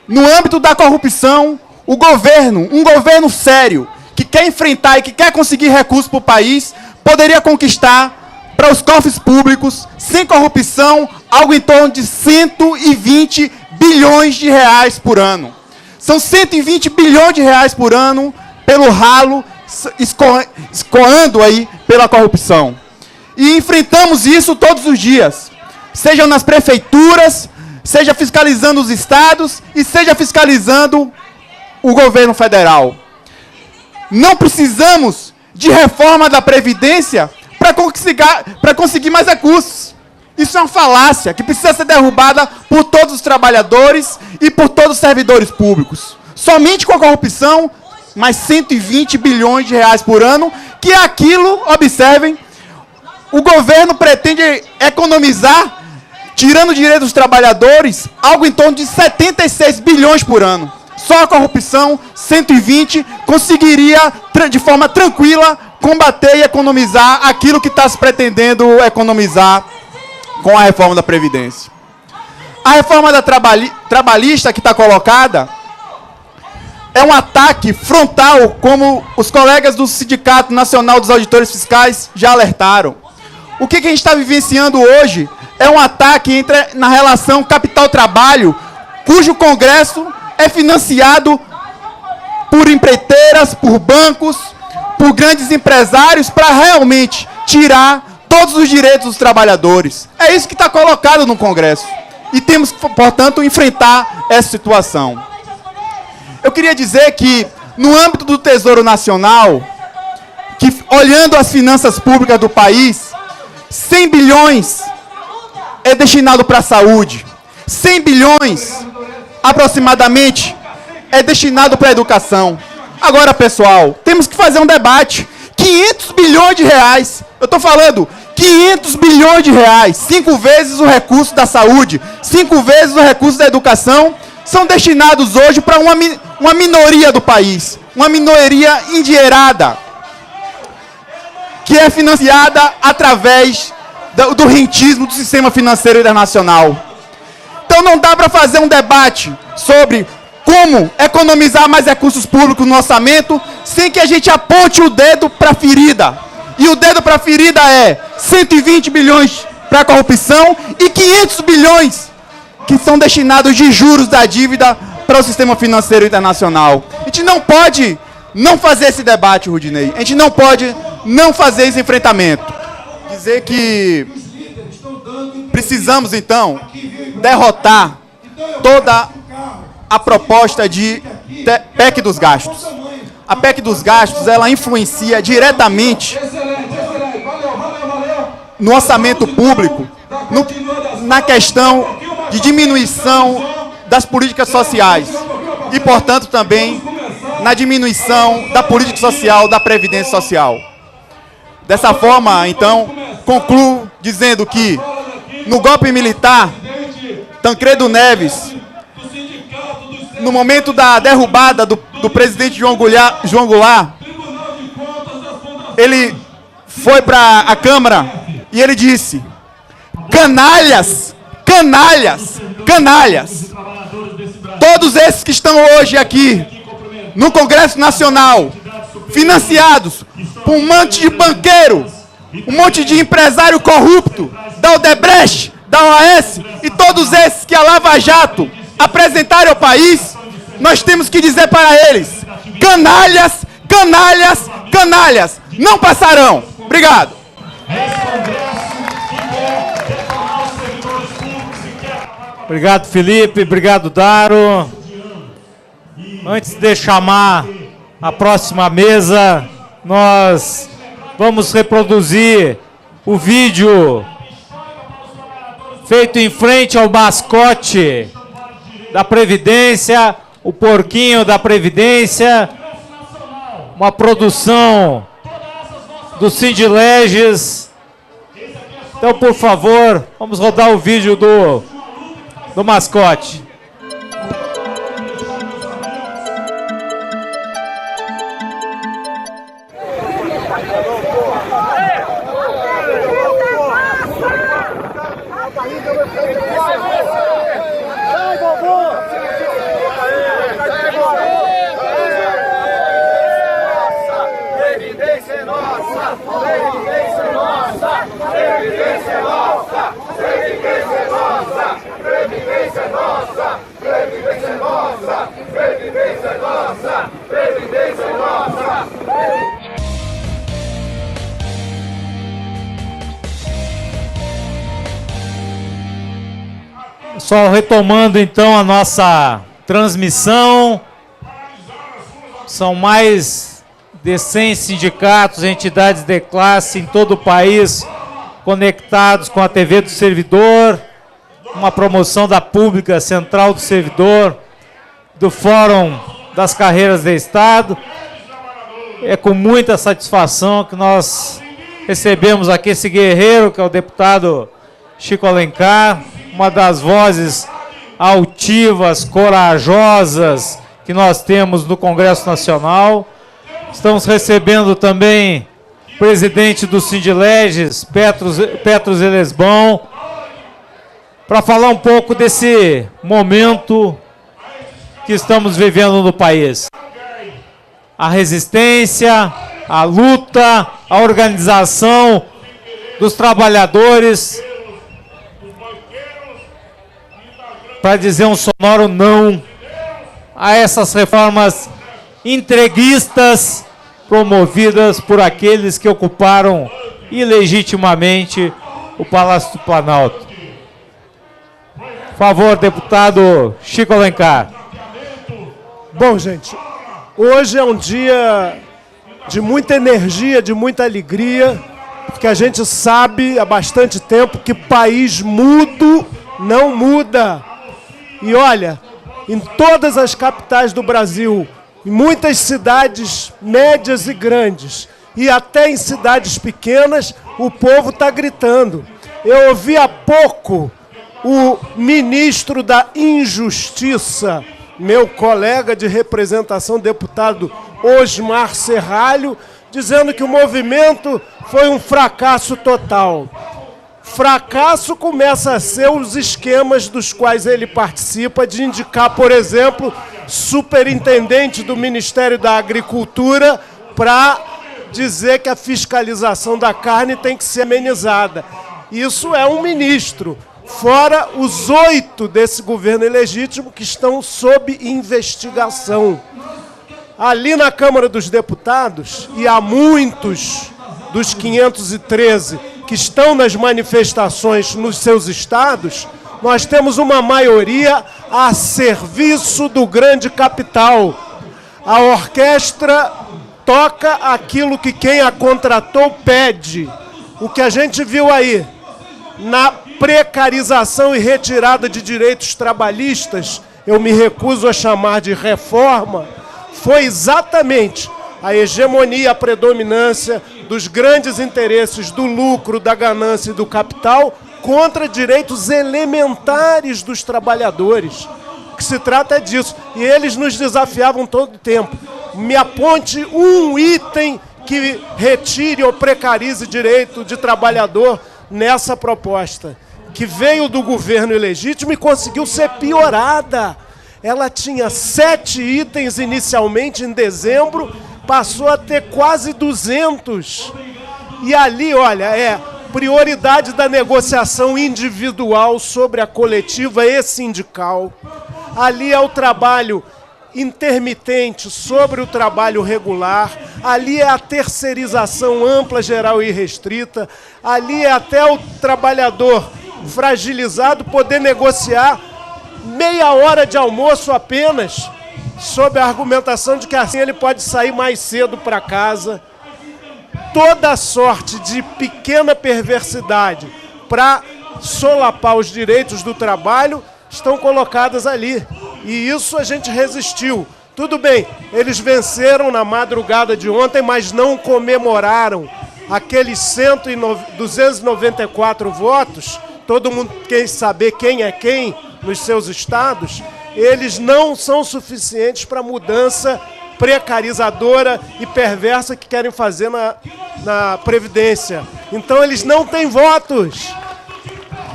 no âmbito da corrupção, o governo, um governo sério, que quer enfrentar e que quer conseguir recursos para o país, poderia conquistar para os cofres públicos, sem corrupção, algo em torno de 120 bilhões de reais por ano. São 120 bilhões de reais por ano pelo ralo, escoando aí pela corrupção. E enfrentamos isso todos os dias, seja nas prefeituras, seja fiscalizando os estados e seja fiscalizando o governo federal. Não precisamos de reforma da Previdência para conseguir mais recursos. Isso é uma falácia que precisa ser derrubada por todos os trabalhadores e por todos os servidores públicos. Somente com a corrupção, mais 120 bilhões de reais por ano, que é aquilo, observem, o governo pretende economizar, tirando o direito dos trabalhadores, algo em torno de 76 bilhões por ano. Só a corrupção, 120, conseguiria, de forma tranquila, combater e economizar aquilo que está se pretendendo economizar com a reforma da Previdência. A reforma da trabalhista que está colocada é um ataque frontal, como os colegas do Sindicato Nacional dos Auditores Fiscais já alertaram. O que a gente está vivenciando hoje é um ataque na relação capital-trabalho, cujo Congresso é financiado por empreiteiras, por bancos, por grandes empresários, para realmente tirar todos os direitos dos trabalhadores. É isso que está colocado no Congresso. E temos, portanto, enfrentar essa situação. Eu queria dizer que, no âmbito do Tesouro Nacional, que olhando as finanças públicas do país, 100 bilhões é destinado para a saúde, 100 bilhões, aproximadamente, é destinado para a educação. Agora, pessoal, temos que fazer um debate. 500 bilhões de reais, eu estou falando 500 bilhões de reais, 5 vezes o recurso da saúde, 5 vezes o recurso da educação, são destinados hoje para uma minoria do país, uma minoria endinheirada, que é financiada através do rentismo do sistema financeiro internacional. Então não dá para fazer um debate sobre como economizar mais recursos públicos no orçamento sem que a gente aponte o dedo para a ferida. E o dedo para a ferida é 120 bilhões para a corrupção e 500 bilhões que são destinados de juros da dívida para o sistema financeiro internacional. A gente não pode não fazer esse debate, Rudinei. A gente não pode não fazer esse enfrentamento. Dizer que precisamos, então, derrotar toda a proposta de PEC dos gastos. A PEC dos gastos, ela influencia diretamente no orçamento público, na questão de diminuição das políticas sociais e, portanto, também na diminuição da política social, da previdência social. Dessa forma, então, concluo dizendo que, no golpe militar, Tancredo Neves, no momento da derrubada do presidente João Goulart, ele foi para a Câmara e ele disse: canalhas, canalhas, canalhas. Todos esses que estão hoje aqui no Congresso Nacional, financiados por um monte de banqueiro, um monte de empresário corrupto, da Odebrecht, da OAS, e todos esses que a Lava Jato apresentaram ao país, nós temos que dizer para eles: canalhas, canalhas, canalhas, não passarão. Obrigado. Obrigado, Felipe. Obrigado, Daro. Antes de chamar a próxima mesa, nós vamos reproduzir o vídeo feito em frente ao mascote da Previdência, o porquinho da Previdência, uma produção do Sindileges. Então, por favor, vamos rodar o vídeo do mascote. Só retomando então a nossa transmissão, são mais de 100 sindicatos, entidades de classe em todo o país conectados com a TV do Servidor, uma promoção da Pública Central do Servidor, do Fórum das Carreiras de Estado. É com muita satisfação que nós recebemos aqui esse guerreiro, que é o deputado Chico Alencar, uma das vozes altivas, corajosas que nós temos no Congresso Nacional. Estamos recebendo também o presidente do Sindileges, Petros Elesbão, para falar um pouco desse momento que estamos vivendo no país. A resistência, a luta, a organização dos trabalhadores para dizer um sonoro não a essas reformas entreguistas promovidas por aqueles que ocuparam ilegitimamente o Palácio do Planalto. Por favor, deputado Chico Alencar. Bom, gente, hoje é um dia de muita energia, de muita alegria, porque a gente sabe há bastante tempo que país mudo não muda. E olha, em todas as capitais do Brasil, em muitas cidades médias e grandes, e até em cidades pequenas, o povo está gritando. Eu ouvi há pouco o ministro da Injustiça, meu colega de representação, deputado Osmar Serralho, dizendo que o movimento foi um fracasso total. Fracasso começa a ser os esquemas dos quais ele participa, de indicar, por exemplo, superintendente do Ministério da Agricultura para dizer que a fiscalização da carne tem que ser amenizada. Isso é um ministro, fora os 8 desse governo ilegítimo que estão sob investigação. Ali na Câmara dos Deputados, e há muitos dos 513 que estão nas manifestações nos seus estados, nós temos uma maioria a serviço do grande capital. A orquestra toca aquilo que quem a contratou pede. O que a gente viu aí, na precarização e retirada de direitos trabalhistas, eu me recuso a chamar de reforma, foi exatamente a hegemonia, a predominância dos grandes interesses do lucro, da ganância e do capital contra direitos elementares dos trabalhadores. O que se trata é disso. E eles nos desafiavam todo o tempo. Me aponte um item que retire ou precarize direito de trabalhador nessa proposta, que veio do governo ilegítimo e conseguiu ser piorada. Ela tinha 7 itens inicialmente em dezembro, passou a ter quase 200. E ali, olha, é prioridade da negociação individual sobre a coletiva e sindical. Ali é o trabalho intermitente sobre o trabalho regular. Ali é a terceirização ampla, geral e restrita. Ali é até o trabalhador fragilizado poder negociar meia hora de almoço apenas, sob a argumentação de que assim ele pode sair mais cedo para casa. Toda sorte de pequena perversidade para solapar os direitos do trabalho estão colocadas ali. E isso a gente resistiu. Tudo bem, eles venceram na madrugada de ontem, mas não comemoraram aqueles 294 votos. Todo mundo quer saber quem é quem nos seus estados. Eles não são suficientes para a mudança precarizadora e perversa que querem fazer na Previdência. Então, eles não têm votos.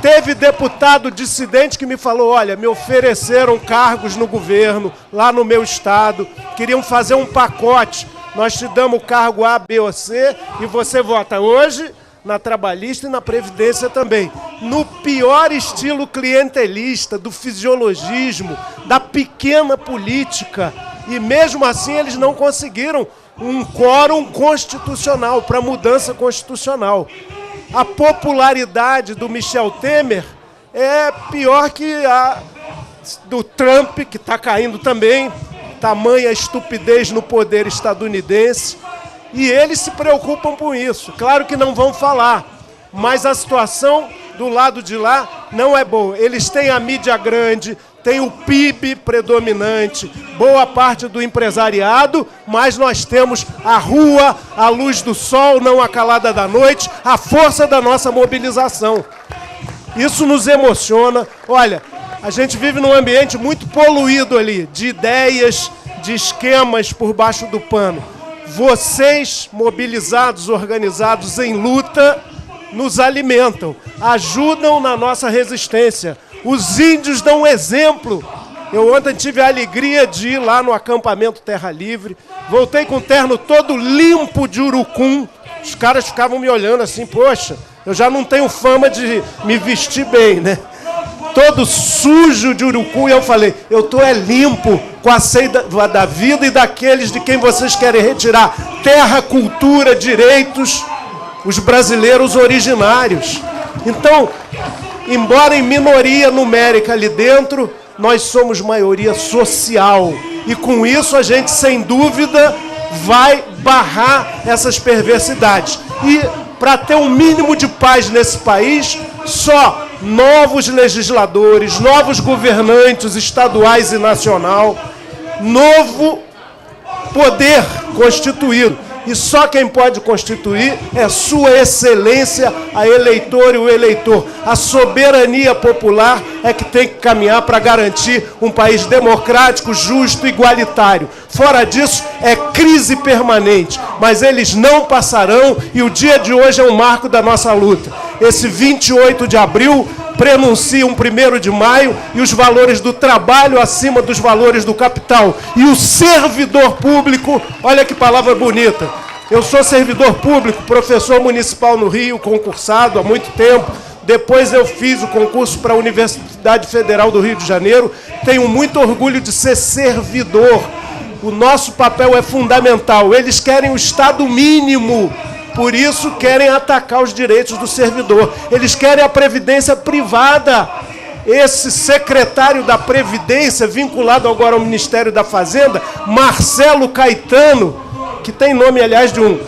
Teve deputado dissidente que me falou, olha, me ofereceram cargos no governo, lá no meu estado, queriam fazer um pacote, nós te damos o cargo A, B ou C e você vota hoje na trabalhista e na Previdência também. No pior estilo clientelista, do fisiologismo, da pequena política. E mesmo assim eles não conseguiram um quórum constitucional para mudança constitucional. A popularidade do Michel Temer é pior que a do Trump, que está caindo também, tamanha estupidez no poder estadunidense. E eles se preocupam com isso. Claro que não vão falar, mas a situação do lado de lá não é boa. Eles têm a mídia grande, tem o PIB predominante, boa parte do empresariado, mas nós temos a rua, a luz do sol, não a calada da noite, a força da nossa mobilização. Isso nos emociona. Olha, a gente vive num ambiente muito poluído ali, de ideias, de esquemas por baixo do pano. Vocês, mobilizados, organizados em luta, nos alimentam, ajudam na nossa resistência. Os índios dão exemplo. Eu ontem tive a alegria de ir lá no acampamento Terra Livre. Voltei com o terno todo limpo de urucum. Os caras ficavam me olhando assim, poxa, eu já não tenho fama de me vestir bem, né? Todo sujo de urucum. E eu falei, eu tô limpo com a seiva da vida e daqueles de quem vocês querem retirar terra, cultura, direitos, os brasileiros originários. Então, embora em minoria numérica ali dentro, nós somos maioria social. E com isso a gente, sem dúvida, vai barrar essas perversidades. E para ter um mínimo de paz nesse país, só novos legisladores, novos governantes estaduais e nacional, novo poder constituído. E só quem pode constituir é Sua Excelência, a eleitora e o eleitor. A soberania popular é que tem que caminhar para garantir um país democrático, justo, igualitário. Fora disso, é crise permanente. Mas eles não passarão e o dia de hoje é um marco da nossa luta. Esse 28 de abril prenuncia um 1º de maio e os valores do trabalho acima dos valores do capital. E o servidor público, olha que palavra bonita. Eu sou servidor público, professor municipal no Rio, concursado há muito tempo. Depois eu fiz o concurso para a Universidade Federal do Rio de Janeiro. Tenho muito orgulho de ser servidor. O nosso papel é fundamental. Eles querem o Estado mínimo. Por isso querem atacar os direitos do servidor. Eles querem a previdência privada. Esse secretário da Previdência, vinculado agora ao Ministério da Fazenda, Marcelo Caetano, que tem nome, aliás, de um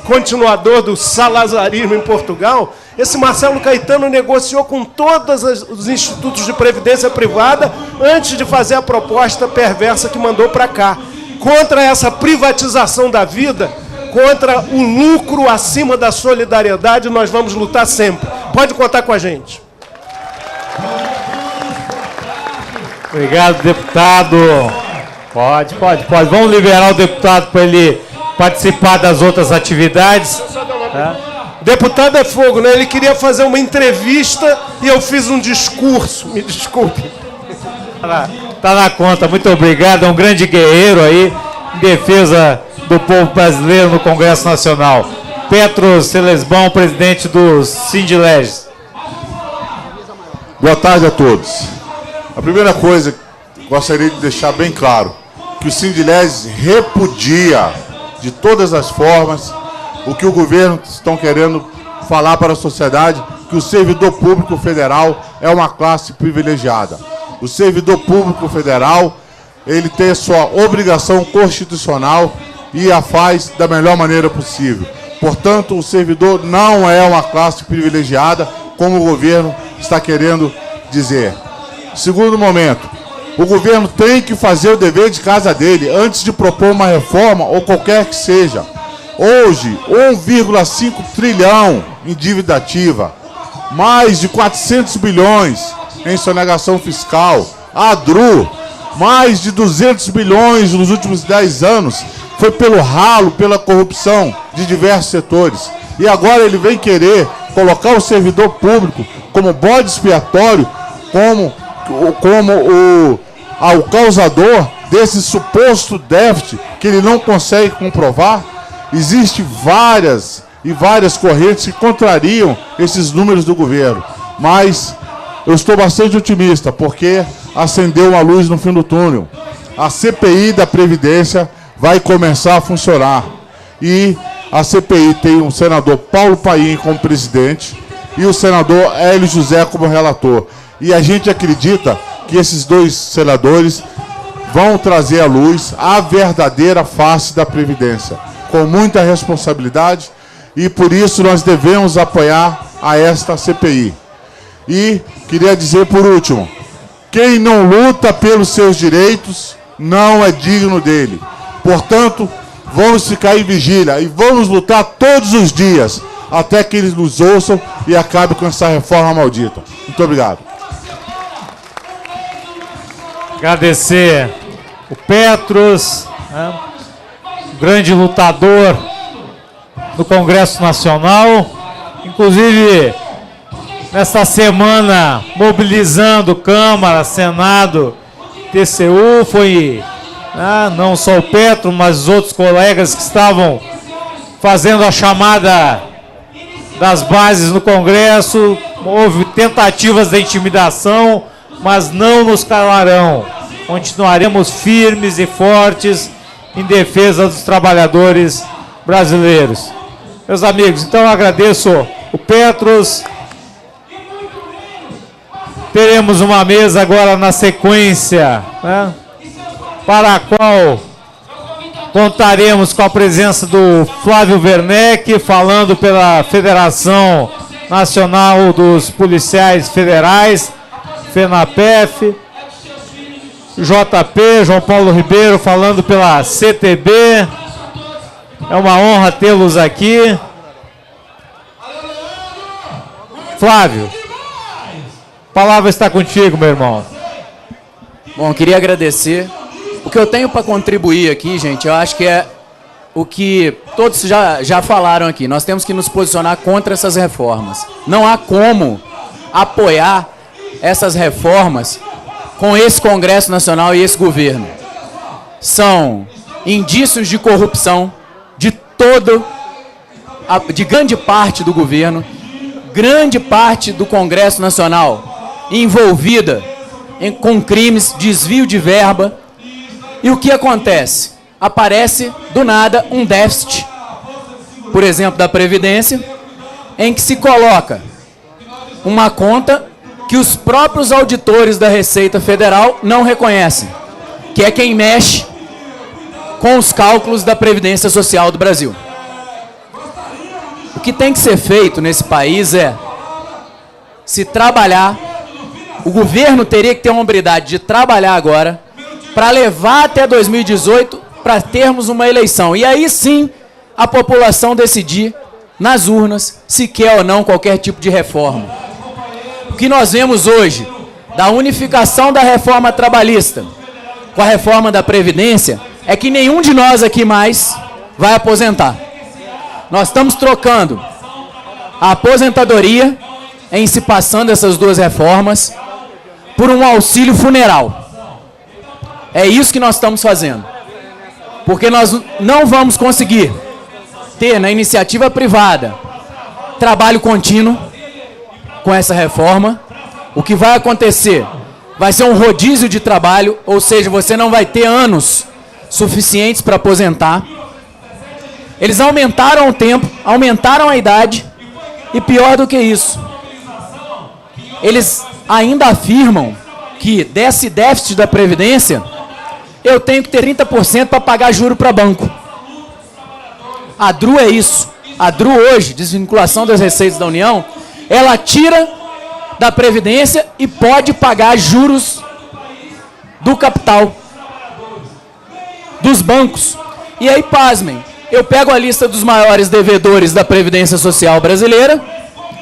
continuador do salazarismo em Portugal, esse Marcelo Caetano negociou com todos os institutos de previdência privada antes de fazer a proposta perversa que mandou para cá. Contra essa privatização da vida, contra o lucro acima da solidariedade, nós vamos lutar sempre. Pode contar com a gente. Obrigado, deputado. Pode. Vamos liberar o deputado para ele participar das outras atividades. Deputado é fogo, né? Ele queria fazer uma entrevista e eu fiz um discurso. Me desculpe. Tá na conta. Muito obrigado. É um grande guerreiro aí em defesa do povo brasileiro no Congresso Nacional. Petros Celesbão, presidente do Sindileges. Boa tarde a todos. A primeira coisa, gostaria de deixar bem claro que o Sindileges repudia de todas as formas o que o governo estão querendo falar para a sociedade, que o servidor público federal é uma classe privilegiada. O servidor público federal, ele tem a sua obrigação constitucional e a faz da melhor maneira possível. Portanto, o servidor não é uma classe privilegiada, como o governo está querendo dizer. Segundo momento, o governo tem que fazer o dever de casa dele antes de propor uma reforma ou qualquer que seja. Hoje, 1,5 trilhão em dívida ativa, mais de 400 bilhões em sonegação fiscal, a ADRU, mais de 200 bilhões nos últimos 10 anos, foi pelo ralo, pela corrupção de diversos setores. E agora ele vem querer colocar o servidor público como bode expiatório, como o causador desse suposto déficit que ele não consegue comprovar. Existem várias correntes que contrariam esses números do governo. Mas eu estou bastante otimista, porque acendeu uma luz no fim do túnel. A CPI da Previdência vai começar a funcionar. E a CPI tem o senador Paulo Paim como presidente e o senador Hélio José como relator. E a gente acredita que esses dois senadores vão trazer à luz a verdadeira face da Previdência, com muita responsabilidade, e por isso nós devemos apoiar a esta CPI. E queria dizer por último, quem não luta pelos seus direitos não é digno dele. Portanto, vamos ficar em vigília e vamos lutar todos os dias até que eles nos ouçam e acabe com essa reforma maldita. Muito obrigado. Agradecer o Petros, né, grande lutador do Congresso Nacional, inclusive nesta semana mobilizando Câmara, Senado, TCU, foi não só o Petro, mas os outros colegas que estavam fazendo a chamada das bases no Congresso. Houve tentativas de intimidação, mas não nos calarão. Continuaremos firmes e fortes em defesa dos trabalhadores brasileiros. Meus amigos, então eu agradeço o Petros. Teremos uma mesa agora na sequência, né, para a qual contaremos com a presença do Flávio Werneck, falando pela Federação Nacional dos Policiais Federais, FENAPEF, JP, João Paulo Ribeiro, falando pela CTB, É uma honra tê-los aqui. Flávio, a palavra está contigo, meu irmão. Bom, queria agradecer. O que eu tenho para contribuir aqui, gente, eu acho que é o que todos já falaram aqui. Nós temos que nos posicionar contra essas reformas. Não há como apoiar essas reformas com esse Congresso Nacional e esse governo. São indícios de corrupção de grande parte do governo, grande parte do Congresso Nacional envolvida com crimes, desvio de verba. E o que acontece? Aparece, do nada, um déficit, por exemplo, da Previdência, em que se coloca uma conta que os próprios auditores da Receita Federal não reconhecem, que é quem mexe com os cálculos da Previdência Social do Brasil. O que tem que ser feito nesse país é se trabalhar. O governo teria que ter uma hombridade de trabalhar agora para levar até 2018 para termos uma eleição. E aí sim a população decidir nas urnas se quer ou não qualquer tipo de reforma. O que nós vemos hoje da unificação da reforma trabalhista com a reforma da Previdência é que nenhum de nós aqui mais vai aposentar. Nós estamos trocando a aposentadoria em se passando essas duas reformas por um auxílio funeral. É isso que nós estamos fazendo. Porque nós não vamos conseguir ter na iniciativa privada trabalho contínuo com essa reforma. O que vai acontecer vai ser um rodízio de trabalho, ou seja, você não vai ter anos suficientes para aposentar. Eles aumentaram o tempo, aumentaram a idade, e pior do que isso, eles ainda afirmam que desse déficit da Previdência, eu tenho que ter 30% para pagar juro para banco. A DRU é isso. A DRU hoje, desvinculação das receitas da União, ela tira da Previdência e pode pagar juros do capital, dos bancos. E aí, pasmem, eu pego a lista dos maiores devedores da Previdência Social brasileira.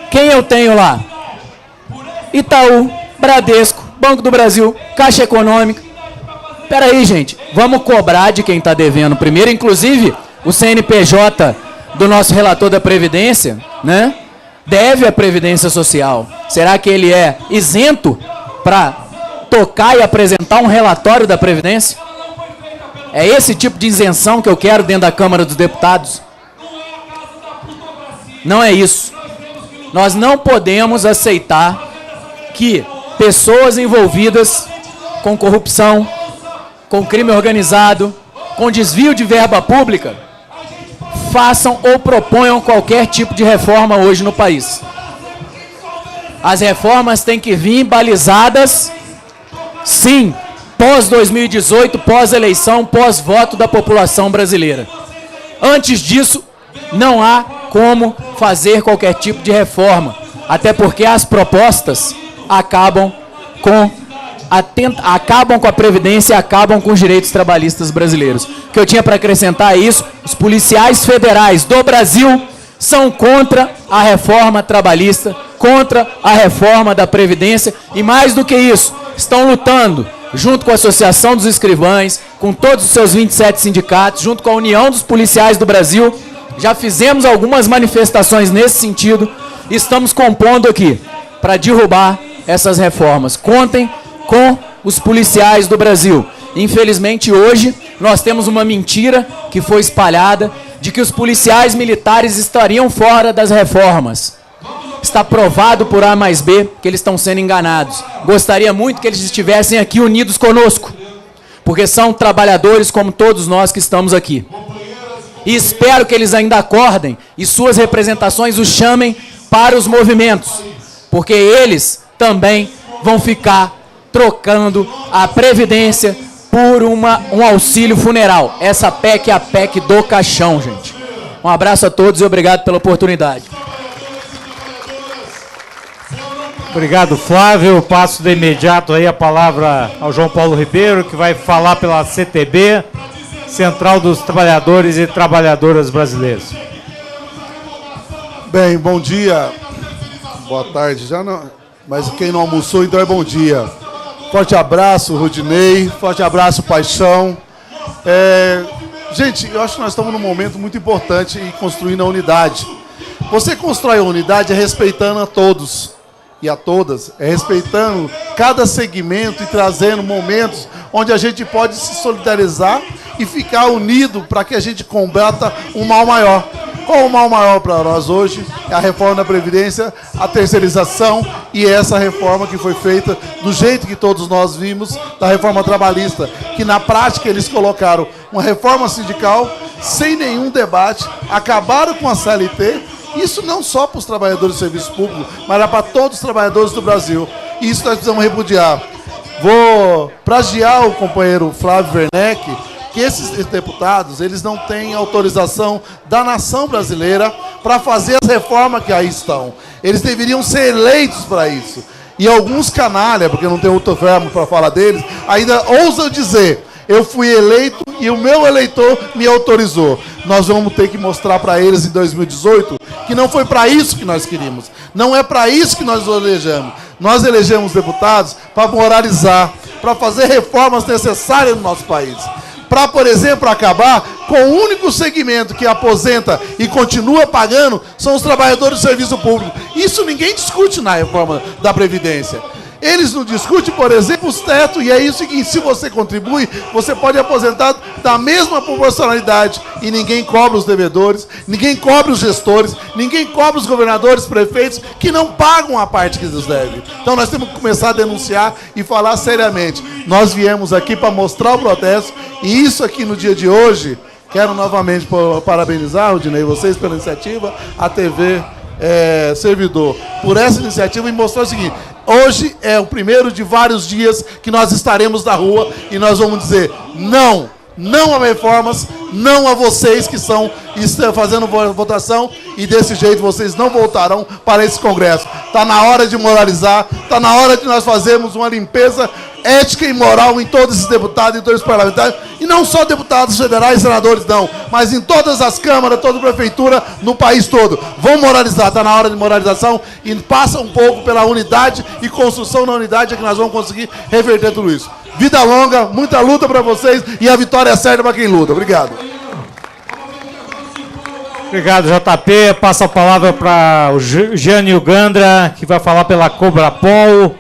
Quem eu tenho lá? Itaú, Bradesco, Banco do Brasil, Caixa Econômica. Espera aí, gente, vamos cobrar de quem está devendo primeiro. Inclusive, o CNPJ do nosso relator da Previdência, né, deve à Previdência Social. Será que ele é isento para tocar e apresentar um relatório da Previdência? É esse tipo de isenção que eu quero dentro da Câmara dos Deputados? Não é isso. Nós não podemos aceitar que pessoas envolvidas com corrupção, com crime organizado, com desvio de verba pública, façam ou proponham qualquer tipo de reforma hoje no país. As reformas têm que vir balizadas, sim, pós-2018, pós-eleição, pós-voto da população brasileira. Antes disso, não há como fazer qualquer tipo de reforma, até porque as propostas acabam com a Previdência e acabam com os direitos trabalhistas brasileiros. O que eu tinha para acrescentar é isso: os policiais federais do Brasil são contra a reforma trabalhista, contra a reforma da Previdência, e mais do que isso, estão lutando junto com a Associação dos Escrivães, com todos os seus 27 sindicatos, junto com a União dos Policiais do Brasil. Já fizemos algumas manifestações nesse sentido e estamos compondo aqui para derrubar essas reformas. Contem com os policiais do Brasil. Infelizmente, hoje, nós temos uma mentira que foi espalhada de que os policiais militares estariam fora das reformas. Está provado por A mais B que eles estão sendo enganados. Gostaria muito que eles estivessem aqui unidos conosco, porque são trabalhadores como todos nós que estamos aqui. E espero que eles ainda acordem e suas representações os chamem para os movimentos, porque eles também vão ficar trocando a Previdência por um auxílio funeral. Essa PEC é a PEC do caixão, gente. Um abraço a todos e obrigado pela oportunidade. Obrigado, Flávio. Passo de imediato aí a palavra ao João Paulo Ribeiro, que vai falar pela CTB. central dos trabalhadores e trabalhadoras brasileiros. Bem, bom dia, boa tarde, já não, mas quem não almoçou, então é bom dia. Forte abraço, Rudinei, forte abraço, Paixão. Gente, eu acho que nós estamos num momento muito importante em construindo a unidade. Você constrói a unidade respeitando a todos e a todas, respeitando cada segmento e trazendo momentos onde a gente pode se solidarizar e ficar unido para que a gente combata um mal maior. Qual o mal maior para nós hoje? É a reforma da Previdência, a terceirização e essa reforma que foi feita do jeito que todos nós vimos, da reforma trabalhista, que na prática eles colocaram uma reforma sindical sem nenhum debate, acabaram com a CLT, isso não só para os trabalhadores do serviço público, mas para todos os trabalhadores do Brasil. E isso nós precisamos repudiar. Vou plagiar o companheiro Flávio Werneck, que esses deputados, eles não têm autorização da nação brasileira para fazer as reformas que aí estão. Eles deveriam ser eleitos para isso. E alguns canalha, porque não tem outro verbo para falar deles, ainda ousam dizer: eu fui eleito e o meu eleitor me autorizou. Nós vamos ter que mostrar para eles em 2018 que não foi para isso que nós queríamos. Não é para isso que nós elegemos. Nós elegemos deputados para moralizar, para fazer reformas necessárias no nosso país. Para, por exemplo, acabar com o único segmento que aposenta e continua pagando são os trabalhadores do serviço público. Isso ninguém discute na reforma da Previdência. Eles não discutem, por exemplo, os tetos, e é isso que, se você contribui, você pode aposentar da mesma proporcionalidade. E ninguém cobra os devedores, ninguém cobra os gestores, ninguém cobra os governadores, prefeitos, que não pagam a parte que eles devem. Então nós temos que começar a denunciar e falar seriamente. Nós viemos aqui para mostrar o protesto, e isso aqui no dia de hoje, quero novamente parabenizar, Rudinei, vocês pela iniciativa, a TV Servidor, por essa iniciativa, e mostrar o seguinte: hoje é o primeiro de vários dias que nós estaremos na rua e nós vamos dizer não, não a reformas, não a vocês que estão fazendo votação, e desse jeito vocês não voltarão para esse Congresso. Está na hora de moralizar, está na hora de nós fazermos uma limpeza ética e moral em todos esses deputados e todos os parlamentares, e não só deputados federais e senadores, não, mas em todas as câmaras, toda a prefeitura, no país todo. Vão moralizar, está na hora de moralização, e passa um pouco pela unidade e construção da unidade, é que nós vamos conseguir reverter tudo isso. Vida longa, muita luta para vocês, e a vitória é certa para quem luta. Obrigado. Obrigado, JP. Passa a palavra para o Jânio Gandra, que vai falar pela Cobrapol,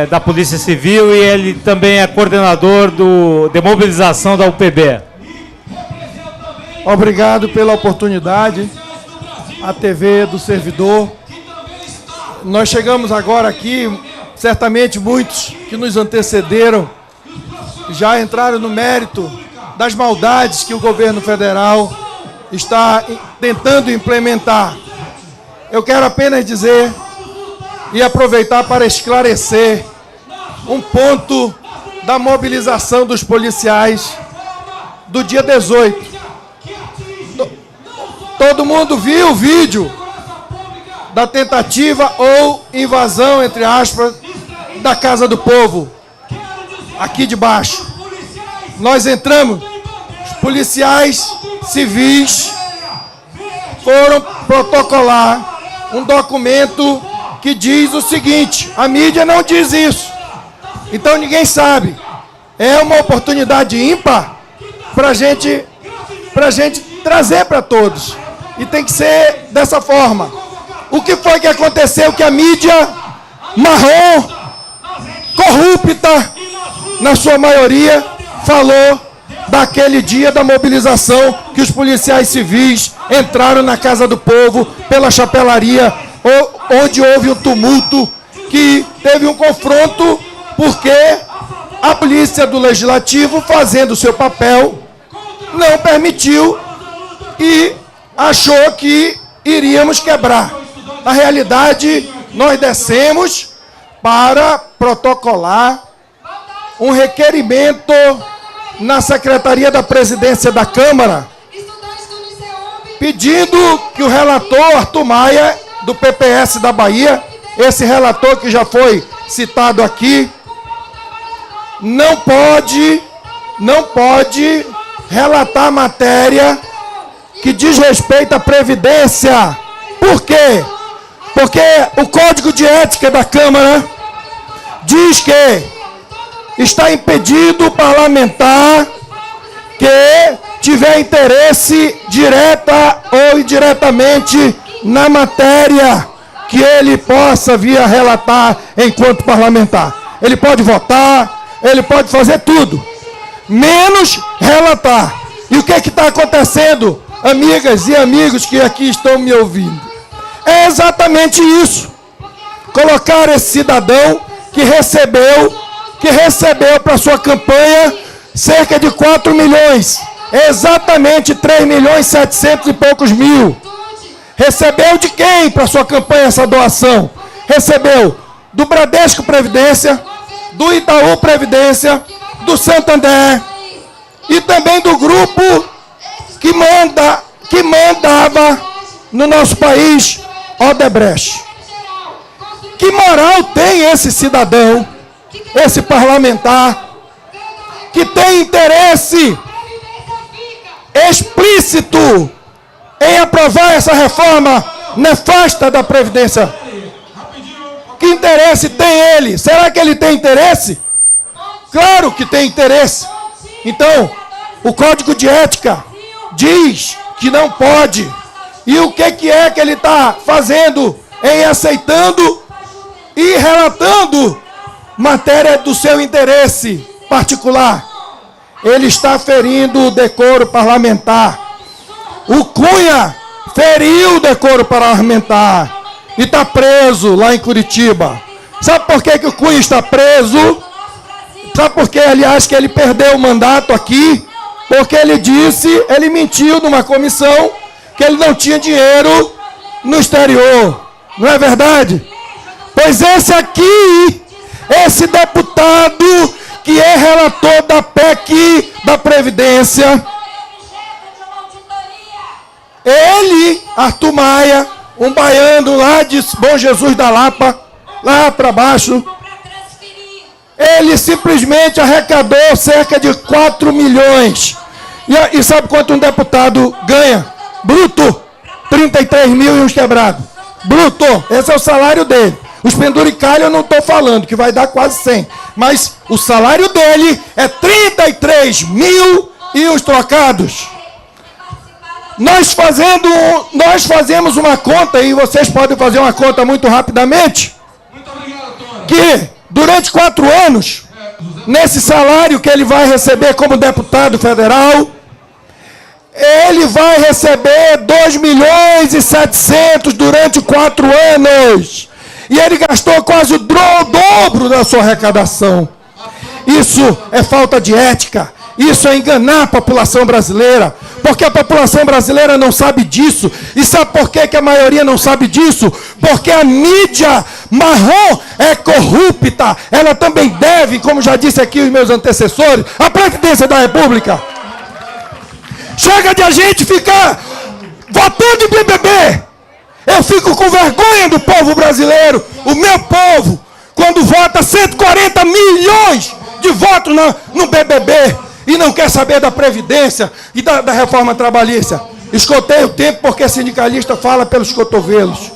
da Polícia Civil, e ele também é coordenador de mobilização da UPB. Obrigado pela oportunidade, a TV do Servidor. Nós chegamos agora aqui, certamente muitos que nos antecederam já entraram no mérito das maldades que o governo federal está tentando implementar. Eu quero apenas dizer e aproveitar para esclarecer um ponto da mobilização dos policiais do dia 18. Todo mundo viu o vídeo da tentativa ou invasão, entre aspas, da Casa do Povo, aqui de baixo. Nós entramos, os policiais civis foram protocolar um documento que diz o seguinte: a mídia não diz isso, então ninguém sabe. É uma oportunidade ímpar para a gente trazer para todos, e tem que ser dessa forma. O que foi que aconteceu que a mídia marrom, corrupta, na sua maioria, falou daquele dia da mobilização que os policiais civis entraram na Casa do Povo pela chapelaria, onde houve um tumulto, que teve um confronto, porque a polícia do Legislativo, fazendo o seu papel, não permitiu e achou que iríamos quebrar. Na realidade, nós descemos para protocolar um requerimento na Secretaria da Presidência da Câmara, pedindo que o relator Arthur Maia, do PPS da Bahia, esse relator que já foi citado aqui, não pode relatar matéria que diz respeito à Previdência. Por quê? Porque o Código de Ética da Câmara diz que está impedido o parlamentar que tiver interesse direta ou indiretamente na matéria que ele possa vir a relatar enquanto parlamentar. Ele pode votar, ele pode fazer tudo, menos relatar. E o que está acontecendo, amigas e amigos que aqui estão me ouvindo? É exatamente isso. Colocar esse cidadão que recebeu para sua campanha cerca de 4 milhões, exatamente 3 milhões 700 e poucos mil. Recebeu de quem para sua campanha essa doação? Recebeu do Bradesco Previdência, do Itaú Previdência, do Santander e também do grupo que mandava no nosso país, Odebrecht. Que moral tem esse cidadão, esse parlamentar, que tem interesse explícito em aprovar essa reforma nefasta da Previdência? Que interesse tem ele? Será que ele tem interesse? Claro que tem interesse. Então, o Código de Ética diz que não pode. E o que é que ele está fazendo em aceitando e relatando matéria do seu interesse particular? Ele está ferindo o decoro parlamentar. O Cunha feriu o decoro parlamentar e está preso lá em Curitiba. Sabe por que o Cunha está preso? Sabe por que, aliás, que ele perdeu o mandato aqui? Porque ele mentiu numa comissão que ele não tinha dinheiro no exterior. Não é verdade? Pois esse deputado que é relator da PEC da Previdência, ele, Arthur Maia, um baiano lá de Bom Jesus da Lapa, lá para baixo, ele simplesmente arrecadou cerca de 4 milhões. E sabe quanto um deputado ganha? Bruto, 33 mil e uns quebrados. Bruto, esse é o salário dele. Os penduricalhos eu não estou falando, que vai dar quase 100. Mas o salário dele é 33 mil e os trocados. Nós fazemos uma conta, e vocês podem fazer uma conta muito rapidamente, que durante 4 anos, nesse salário que ele vai receber como deputado federal, ele vai receber 2 milhões e 700 durante 4 anos. E ele gastou quase o dobro da sua arrecadação. Isso é falta de ética. Isso é enganar a população brasileira. Porque a população brasileira não sabe disso. E sabe por que a maioria não sabe disso? Porque a mídia marrom é corrupta. Ela também deve, como já disse aqui os meus antecessores, à Previdência da República. Chega de a gente ficar votando em BBB. Eu fico com vergonha do povo brasileiro, o meu povo, quando vota 140 milhões de votos no BBB e não quer saber da Previdência e da reforma trabalhista. Escutei o tempo porque sindicalista fala pelos cotovelos.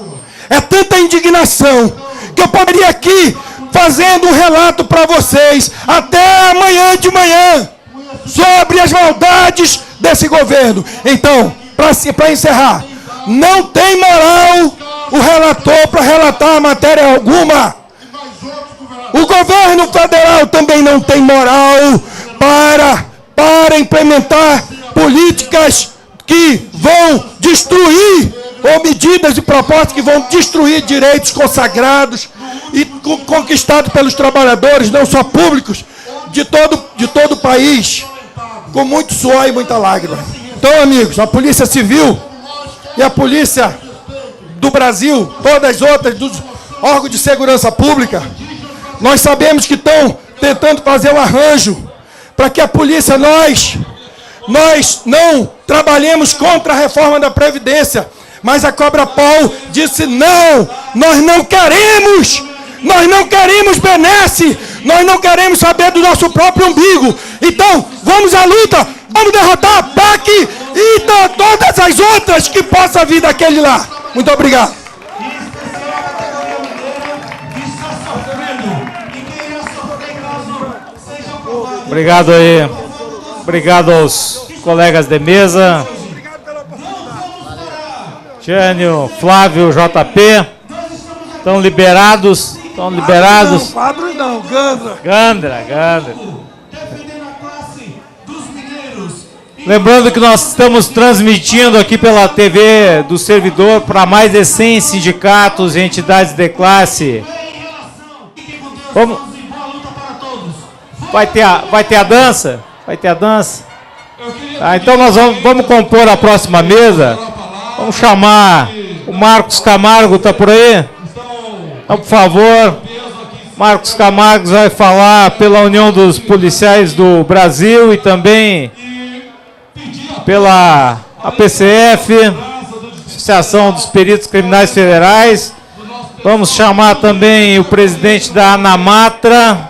É tanta indignação que eu poderia aqui fazendo um relato para vocês até amanhã de manhã sobre as maldades desse governo. Então, para encerrar, não tem moral o relator para relatar matéria alguma. O governo federal também não tem moral para implementar políticas que vão destruir, ou medidas e propostas que vão destruir direitos consagrados e conquistados pelos trabalhadores, não só públicos, de todo o país, com muito suor e muita lágrima. Então, amigos, a Polícia Civil e a Polícia do Brasil, todas as outras, dos órgãos de segurança pública, nós sabemos que estão tentando fazer um arranjo para que a polícia, nós não trabalhemos contra a reforma da Previdência, mas a Cobra Pau disse não, nós não queremos benesse, nós não queremos saber do nosso próprio umbigo. Então, vamos à luta Vamos derrotar a PEC e todas as outras que possam vir daquele lá. Muito obrigado. Obrigado aí. Obrigado aos colegas de mesa. Jânio, Flávio, JP. Estão liberados. Estão liberados. Quadros não, Gandra. Gandra. Lembrando que nós estamos transmitindo aqui pela TV do servidor para mais de 100 sindicatos e entidades de classe. Vamos. Vai ter a dança? Vai ter a dança? Ah, então nós vamos compor a próxima mesa. Vamos chamar o Marcos Camargo, está por aí? Então, por favor, Marcos Camargo vai falar pela União dos Policiais do Brasil e também pela APCF, Associação dos Peritos Criminais Federais. Vamos chamar também o presidente da ANAMATRA.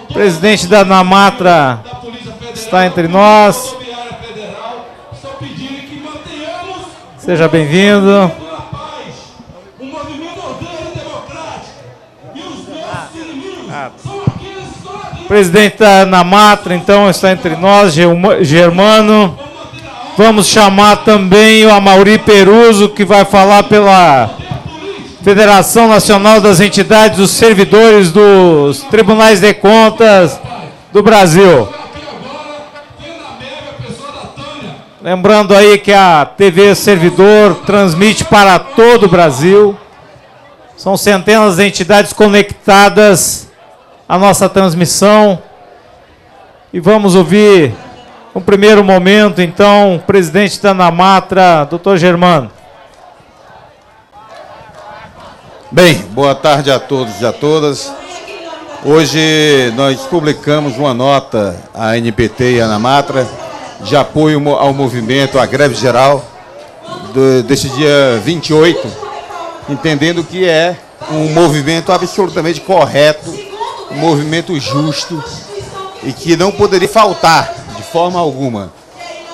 O presidente da ANAMATRA está entre nós. Seja bem-vindo. O presidente da ANAMATRA, então, está entre nós, Germano. Vamos chamar também o Amaury Peruso, que vai falar pela Federação Nacional das Entidades dos Servidores dos Tribunais de Contas do Brasil. Lembrando aí que a TV Servidor transmite para todo o Brasil. São centenas de entidades conectadas à nossa transmissão. E vamos ouvir, no primeiro momento, então, o presidente da ANAMATRA, doutor Germano. Bem, boa tarde a todos e a todas. Hoje nós publicamos uma nota, a NPT e a ANAMATRA, de apoio ao movimento, à greve geral, deste dia 28, entendendo que é um movimento absolutamente correto, um movimento justo e que não poderia faltar de forma alguma.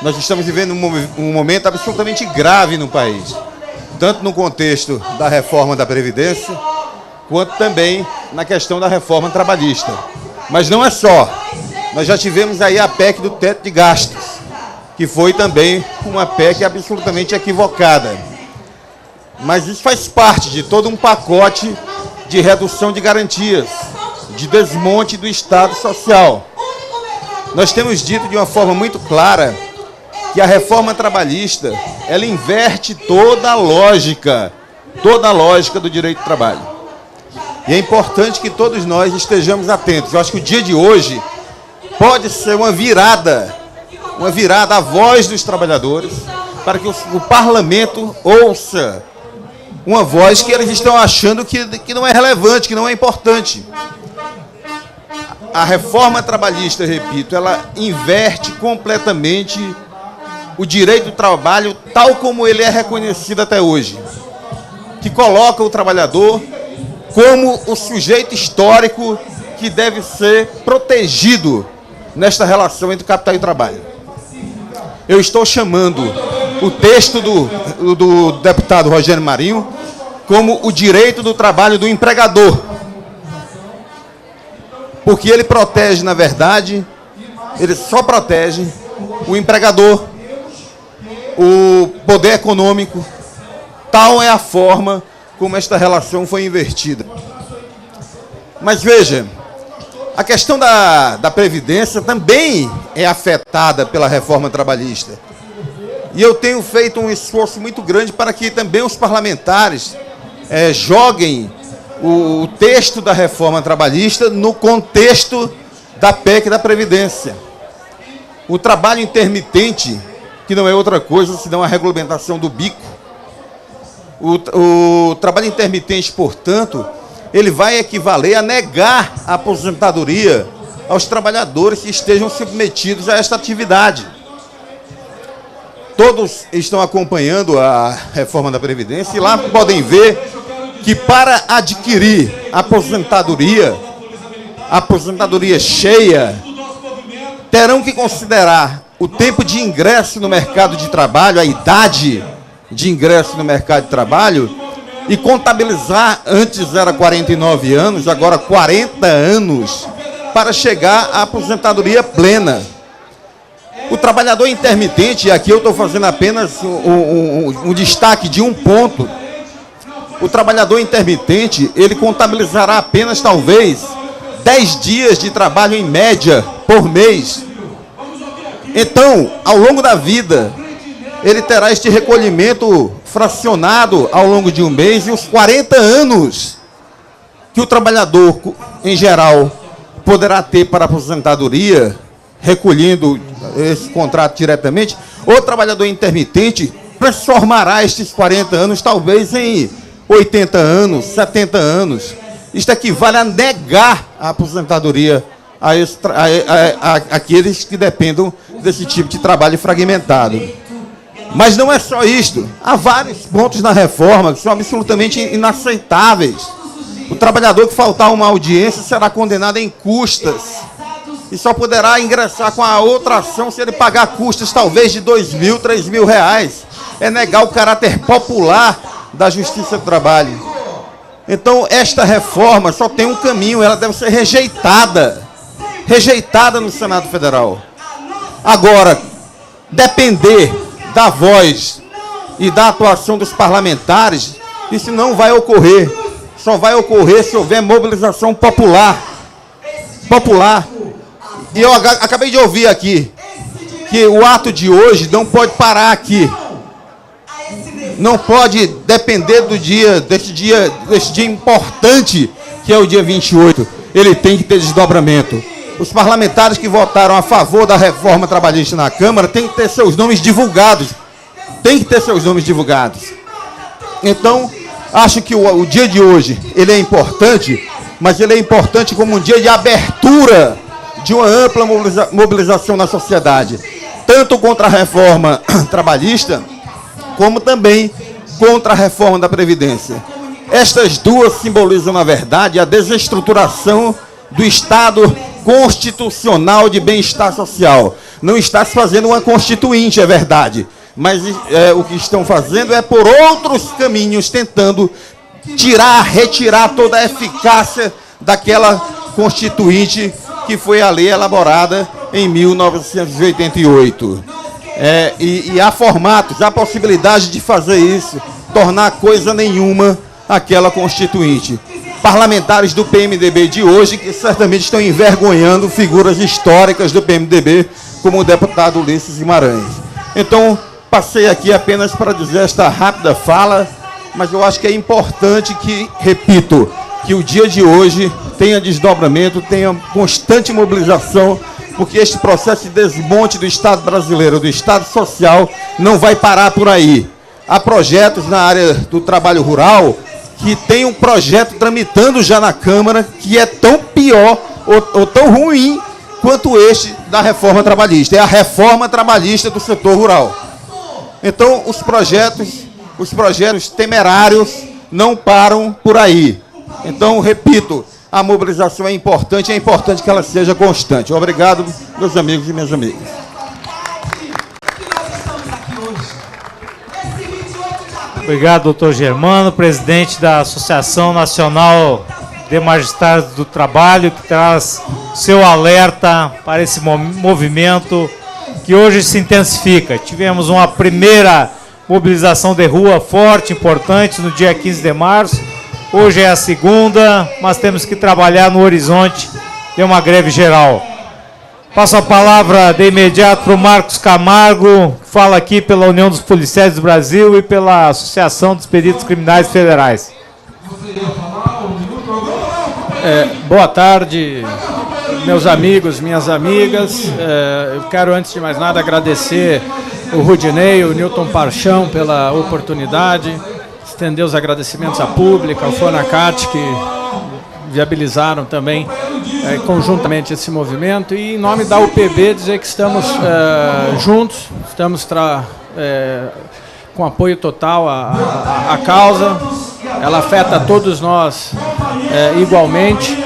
Nós estamos vivendo um momento absolutamente grave no país, tanto no contexto da reforma da Previdência, quanto também na questão da reforma trabalhista. Mas não é só. Nós já tivemos aí a PEC do teto de gastos, que foi também uma PEC absolutamente equivocada. Mas isso faz parte de todo um pacote de redução de garantias, de desmonte do Estado Social. Nós temos dito de uma forma muito clara que a reforma trabalhista, ela inverte toda a lógica do direito do trabalho. E é importante que todos nós estejamos atentos. Eu acho que o dia de hoje pode ser uma virada à voz dos trabalhadores, para que o parlamento ouça uma voz que eles estão achando que não é relevante, que não é importante. A reforma trabalhista, repito, ela inverte completamente o direito do trabalho tal como ele é reconhecido até hoje, que coloca o trabalhador como o sujeito histórico que deve ser protegido nesta relação entre capital e trabalho. Eu estou chamando o texto do deputado Rogério Marinho como o direito do trabalho do empregador, porque ele protege, na verdade, ele só protege o empregador, o poder econômico. Tal é a forma como esta relação foi invertida. Mas veja, a questão da Previdência também é afetada pela reforma trabalhista. E eu tenho feito um esforço muito grande para que também os parlamentares joguem o texto da reforma trabalhista no contexto da PEC da Previdência. O trabalho intermitente, que não é outra coisa senão a regulamentação do bico. O trabalho intermitente, portanto, ele vai equivaler a negar a aposentadoria aos trabalhadores que estejam submetidos a esta atividade. Todos estão acompanhando a reforma da Previdência e lá podem ver que para adquirir aposentadoria cheia, terão que considerar o tempo de ingresso no mercado de trabalho, a idade de ingresso no mercado de trabalho, e contabilizar, antes era 49 anos, agora 40 anos, para chegar à aposentadoria plena. O trabalhador intermitente, e aqui eu estou fazendo apenas um destaque de um ponto, o trabalhador intermitente, ele contabilizará apenas, talvez, 10 dias de trabalho em média por mês. Então, ao longo da vida, ele terá este recolhimento fracionado ao longo de um mês, e os 40 anos que o trabalhador, em geral, poderá ter para aposentadoria, recolhendo esse contrato diretamente, o trabalhador intermitente transformará estes 40 anos, talvez, em 80 anos, 70 anos. Isto equivale a negar a aposentadoria a aqueles que dependam desse tipo de trabalho fragmentado. Mas não é só isto. Há vários pontos na reforma que são absolutamente inaceitáveis. O trabalhador que faltar uma audiência será condenado em custas e só poderá ingressar com a outra ação se ele pagar custas talvez de R$2.000, R$3.000. É negar o caráter popular da Justiça do Trabalho. Então, esta reforma só tem um caminho, ela deve ser rejeitada. Rejeitada no Senado Federal. Agora, depender da voz e da atuação dos parlamentares, isso não vai ocorrer. Só vai ocorrer se houver mobilização popular. E eu acabei de ouvir aqui que o ato de hoje não pode parar aqui. Não pode depender desse dia importante, que é o dia 28. Ele tem que ter desdobramento. Os parlamentares que votaram a favor da reforma trabalhista na Câmara têm que ter seus nomes divulgados. Então, acho que o dia de hoje, ele é importante, mas ele é importante como um dia de abertura de uma ampla mobilização na sociedade, tanto contra a reforma trabalhista, como também contra a reforma da Previdência. Estas duas simbolizam, na verdade, a desestruturação do Estado constitucional de bem-estar social. Não está se fazendo uma constituinte, é verdade, mas o que estão fazendo é por outros caminhos, tentando retirar toda a eficácia daquela constituinte que foi a lei elaborada em 1988. E há formatos, há possibilidade de fazer isso, tornar coisa nenhuma aquela constituinte. Parlamentares do PMDB de hoje que certamente estão envergonhando figuras históricas do PMDB, como o deputado Ulisses Guimarães. Então, passei aqui apenas para dizer esta rápida fala, mas eu acho que é importante que, repito, que o dia de hoje tenha desdobramento, tenha constante mobilização, porque este processo de desmonte do Estado brasileiro, do Estado social, não vai parar por aí. Há projetos na área do trabalho rural que tem um projeto tramitando já na Câmara que é tão pior ou tão ruim quanto este da reforma trabalhista. É a reforma trabalhista do setor rural. Então, os projetos temerários não param por aí. Então, repito, a mobilização é importante que ela seja constante. Obrigado, meus amigos e minhas amigas. Obrigado, doutor Germano, presidente da Associação Nacional de Magistrados do Trabalho, que traz seu alerta para esse movimento que hoje se intensifica. Tivemos uma primeira mobilização de rua forte, importante, no dia 15 de março. Hoje é a segunda, mas temos que trabalhar no horizonte de uma greve geral. Passo a palavra de imediato para o Marcos Camargo, que fala aqui pela União dos Policiais do Brasil e pela Associação dos Peritos Criminais Federais. Boa tarde, meus amigos, minhas amigas. Eu quero, antes de mais nada, agradecer o Rudinei, o Newton Parchão pela oportunidade, estender os agradecimentos à Pública, ao Fonacat, que viabilizaram também conjuntamente esse movimento, e em nome da UPB dizer que estamos juntos, estamos com apoio total à causa. Ela afeta todos nós igualmente.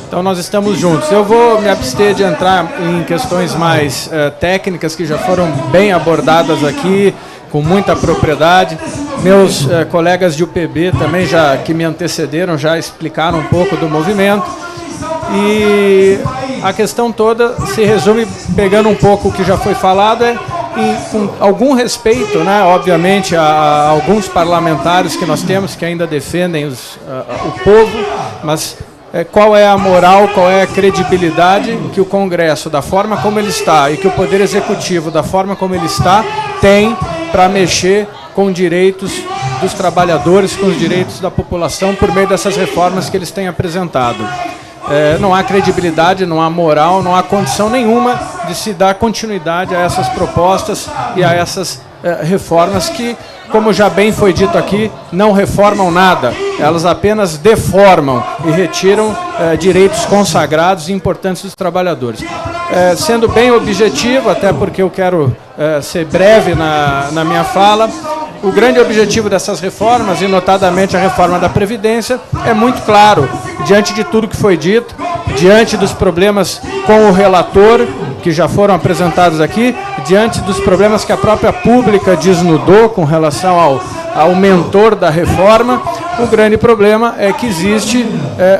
Então nós estamos juntos. Eu vou me abster de entrar em questões mais técnicas que já foram bem abordadas aqui, com muita propriedade. Meus colegas de UPB também, que me antecederam, já explicaram um pouco do movimento. E a questão toda se resume, pegando um pouco o que já foi falado, com algum respeito, né, obviamente, a alguns parlamentares que nós temos que ainda defendem o povo, mas qual é a moral, qual é a credibilidade que o Congresso, da forma como ele está, e que o Poder Executivo, da forma como ele está, tem para mexer com direitos dos trabalhadores, com os direitos da população, por meio dessas reformas que eles têm apresentado. Não há credibilidade, não há moral, não há condição nenhuma de se dar continuidade a essas propostas e a essas reformas que, como já bem foi dito aqui, não reformam nada. Elas apenas deformam e retiram direitos consagrados e importantes dos trabalhadores. Sendo bem objetivo, até porque eu quero ser breve na minha fala, o grande objetivo dessas reformas, e notadamente a reforma da Previdência, é muito claro, diante de tudo que foi dito, diante dos problemas com o relator, que já foram apresentados aqui, diante dos problemas que a própria pública desnudou com relação ao mentor da reforma, o grande problema é que existe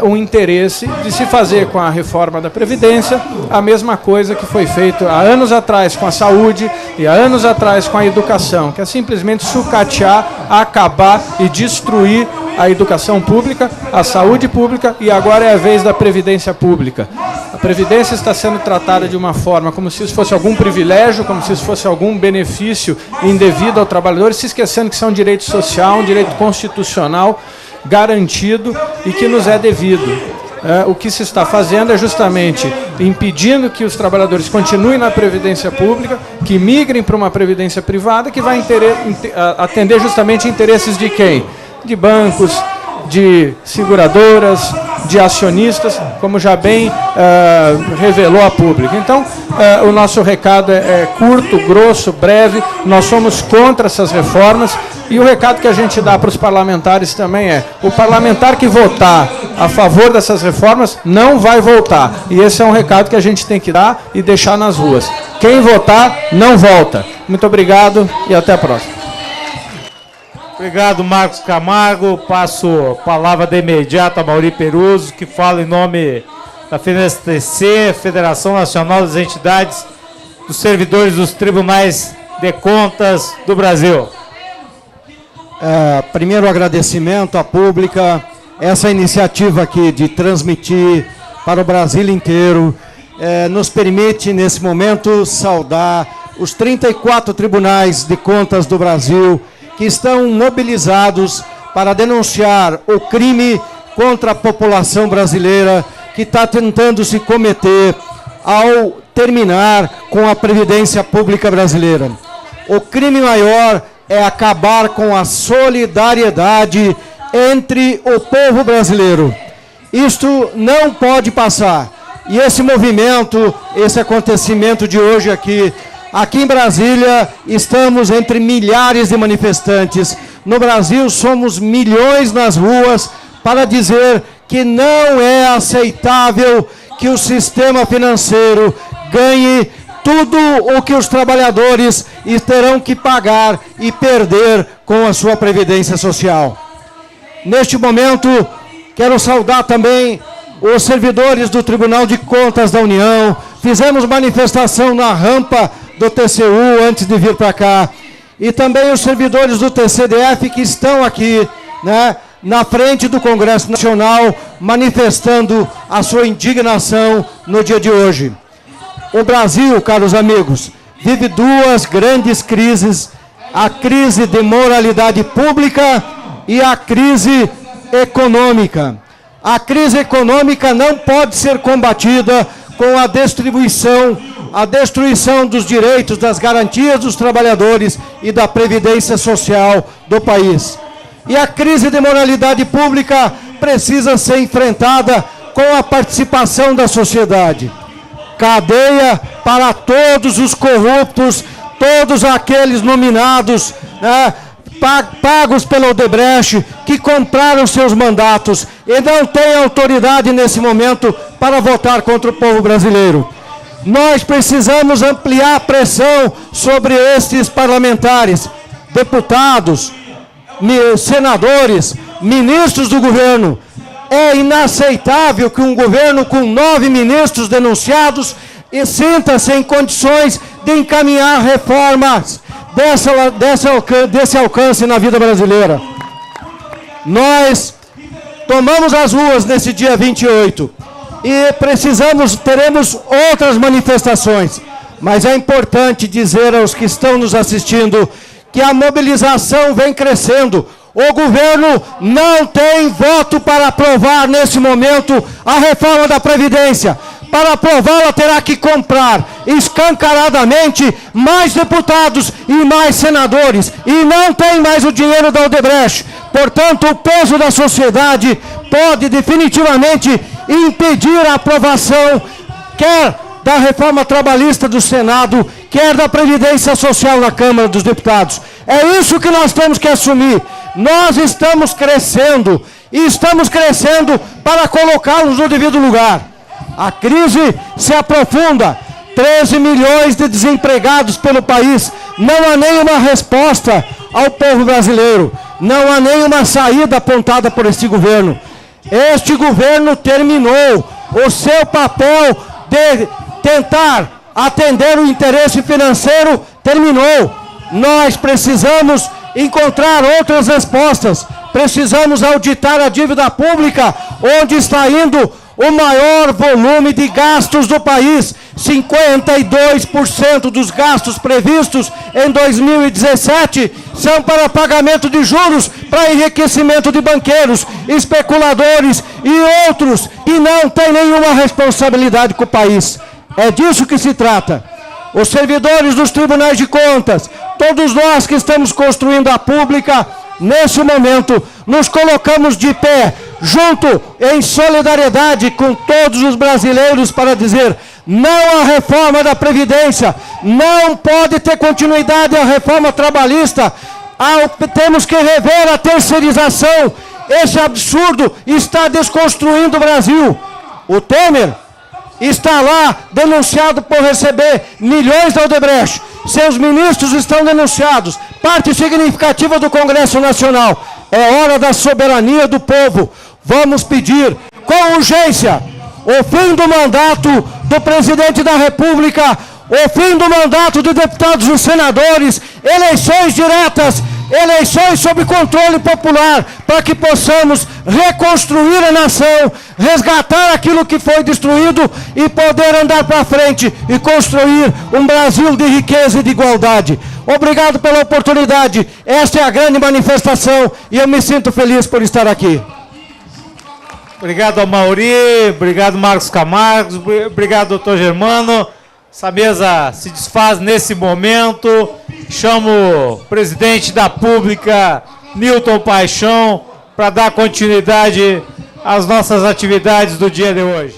um interesse de se fazer com a reforma da Previdência a mesma coisa que foi feito há anos atrás com a saúde e há anos atrás com a educação, que é simplesmente sucatear, acabar e destruir a educação pública, a saúde pública, e agora é a vez da Previdência Pública. A Previdência está sendo tratada de uma forma como se isso fosse algum privilégio, como se isso fosse algum benefício indevido ao trabalhador, se esquecendo que isso é um direito social, um direito constitucional garantido e que nos é devido. O que se está fazendo é justamente impedindo que os trabalhadores continuem na Previdência Pública, que migrem para uma Previdência Privada, que vai atender justamente interesses de quem? De bancos, de seguradoras, de acionistas, como já bem revelou a pública. Então, o nosso recado é curto, grosso, breve. Nós somos contra essas reformas, e o recado que a gente dá para os parlamentares também é: o parlamentar que votar a favor dessas reformas não vai voltar. E esse é um recado que a gente tem que dar e deixar nas ruas. Quem votar, não volta. Muito obrigado e até a próxima. Obrigado, Marcos Camargo. Passo a palavra de imediato a Mauri Peruso, que fala em nome da FNSTC, Federação Nacional das Entidades dos Servidores dos Tribunais de Contas do Brasil. Primeiro, agradecimento à pública, essa iniciativa aqui de transmitir para o Brasil inteiro, nos permite, nesse momento, saudar os 34 tribunais de contas do Brasil, que estão mobilizados para denunciar o crime contra a população brasileira que está tentando se cometer ao terminar com a Previdência Pública brasileira. O crime maior é acabar com a solidariedade entre o povo brasileiro. Isto não pode passar. E esse movimento, esse acontecimento de hoje aqui em Brasília, estamos entre milhares de manifestantes. No Brasil, somos milhões nas ruas para dizer que não é aceitável que o sistema financeiro ganhe tudo o que os trabalhadores terão que pagar e perder com a sua previdência social. Neste momento, quero saudar também os servidores do Tribunal de Contas da União. Fizemos manifestação na rampa do TCU antes de vir para cá. E também os servidores do TCDF que estão aqui, né, na frente do Congresso Nacional, manifestando a sua indignação no dia de hoje. O Brasil, caros amigos, vive duas grandes crises: a crise de moralidade pública e a crise econômica. A crise econômica não pode ser combatida com a destruição dos direitos, das garantias dos trabalhadores e da previdência social do país. E a crise de moralidade pública precisa ser enfrentada com a participação da sociedade. Cadeia para todos os corruptos, todos aqueles nominados, né, pagos pela Odebrecht, que compraram seus mandatos e não têm autoridade nesse momento para votar contra o povo brasileiro. Nós precisamos ampliar a pressão sobre estes parlamentares, deputados, senadores, ministros do governo. É inaceitável que um governo com 9 ministros denunciados e sinta-se em condições de encaminhar reformas desse alcance na vida brasileira. Nós tomamos as ruas nesse dia 28 e teremos outras manifestações, mas é importante dizer aos que estão nos assistindo que a mobilização vem crescendo. O governo não tem voto para aprovar nesse momento a reforma da Previdência. Para aprová-la terá que comprar escancaradamente mais deputados e mais senadores. E não tem mais o dinheiro da Odebrecht. Portanto, o peso da sociedade pode definitivamente impedir a aprovação, quer da reforma trabalhista do Senado, quer da Previdência Social na Câmara dos Deputados. É isso que nós temos que assumir. Nós estamos crescendo, e estamos crescendo para colocá-los no devido lugar. A crise se aprofunda, 13 milhões de desempregados pelo país, não há nenhuma resposta ao povo brasileiro, não há nenhuma saída apontada por este governo. Este governo terminou o seu papel de tentar atender o interesse financeiro, terminou. Nós precisamos encontrar outras respostas, precisamos auditar a dívida pública, onde está indo o maior volume de gastos do país. 52% dos gastos previstos em 2017 são para pagamento de juros, para enriquecimento de banqueiros, especuladores e outros que não têm nenhuma responsabilidade com o país. É disso que se trata. Os servidores dos tribunais de contas, todos nós que estamos construindo a pública, nesse momento, nos colocamos de pé, junto, em solidariedade com todos os brasileiros, para dizer: não à reforma da Previdência, não pode ter continuidade a reforma trabalhista, temos que rever a terceirização. Esse absurdo está desconstruindo o Brasil. O Temer está lá denunciado por receber milhões da Odebrecht. Seus ministros estão denunciados. Parte significativa do Congresso Nacional. É hora da soberania do povo. Vamos pedir com urgência o fim do mandato do presidente da República, o fim do mandato de deputados e senadores, eleições diretas, eleições sob controle popular, para que possamos reconstruir a nação, resgatar aquilo que foi destruído e poder andar para frente e construir um Brasil de riqueza e de igualdade. Obrigado pela oportunidade. Esta é a grande manifestação e eu me sinto feliz por estar aqui. Obrigado ao Mauri, obrigado Marcos Camargo, obrigado doutor Germano. Essa mesa se desfaz nesse momento. Chamo o presidente da Pública, Newton Paixão, para dar continuidade às nossas atividades do dia de hoje.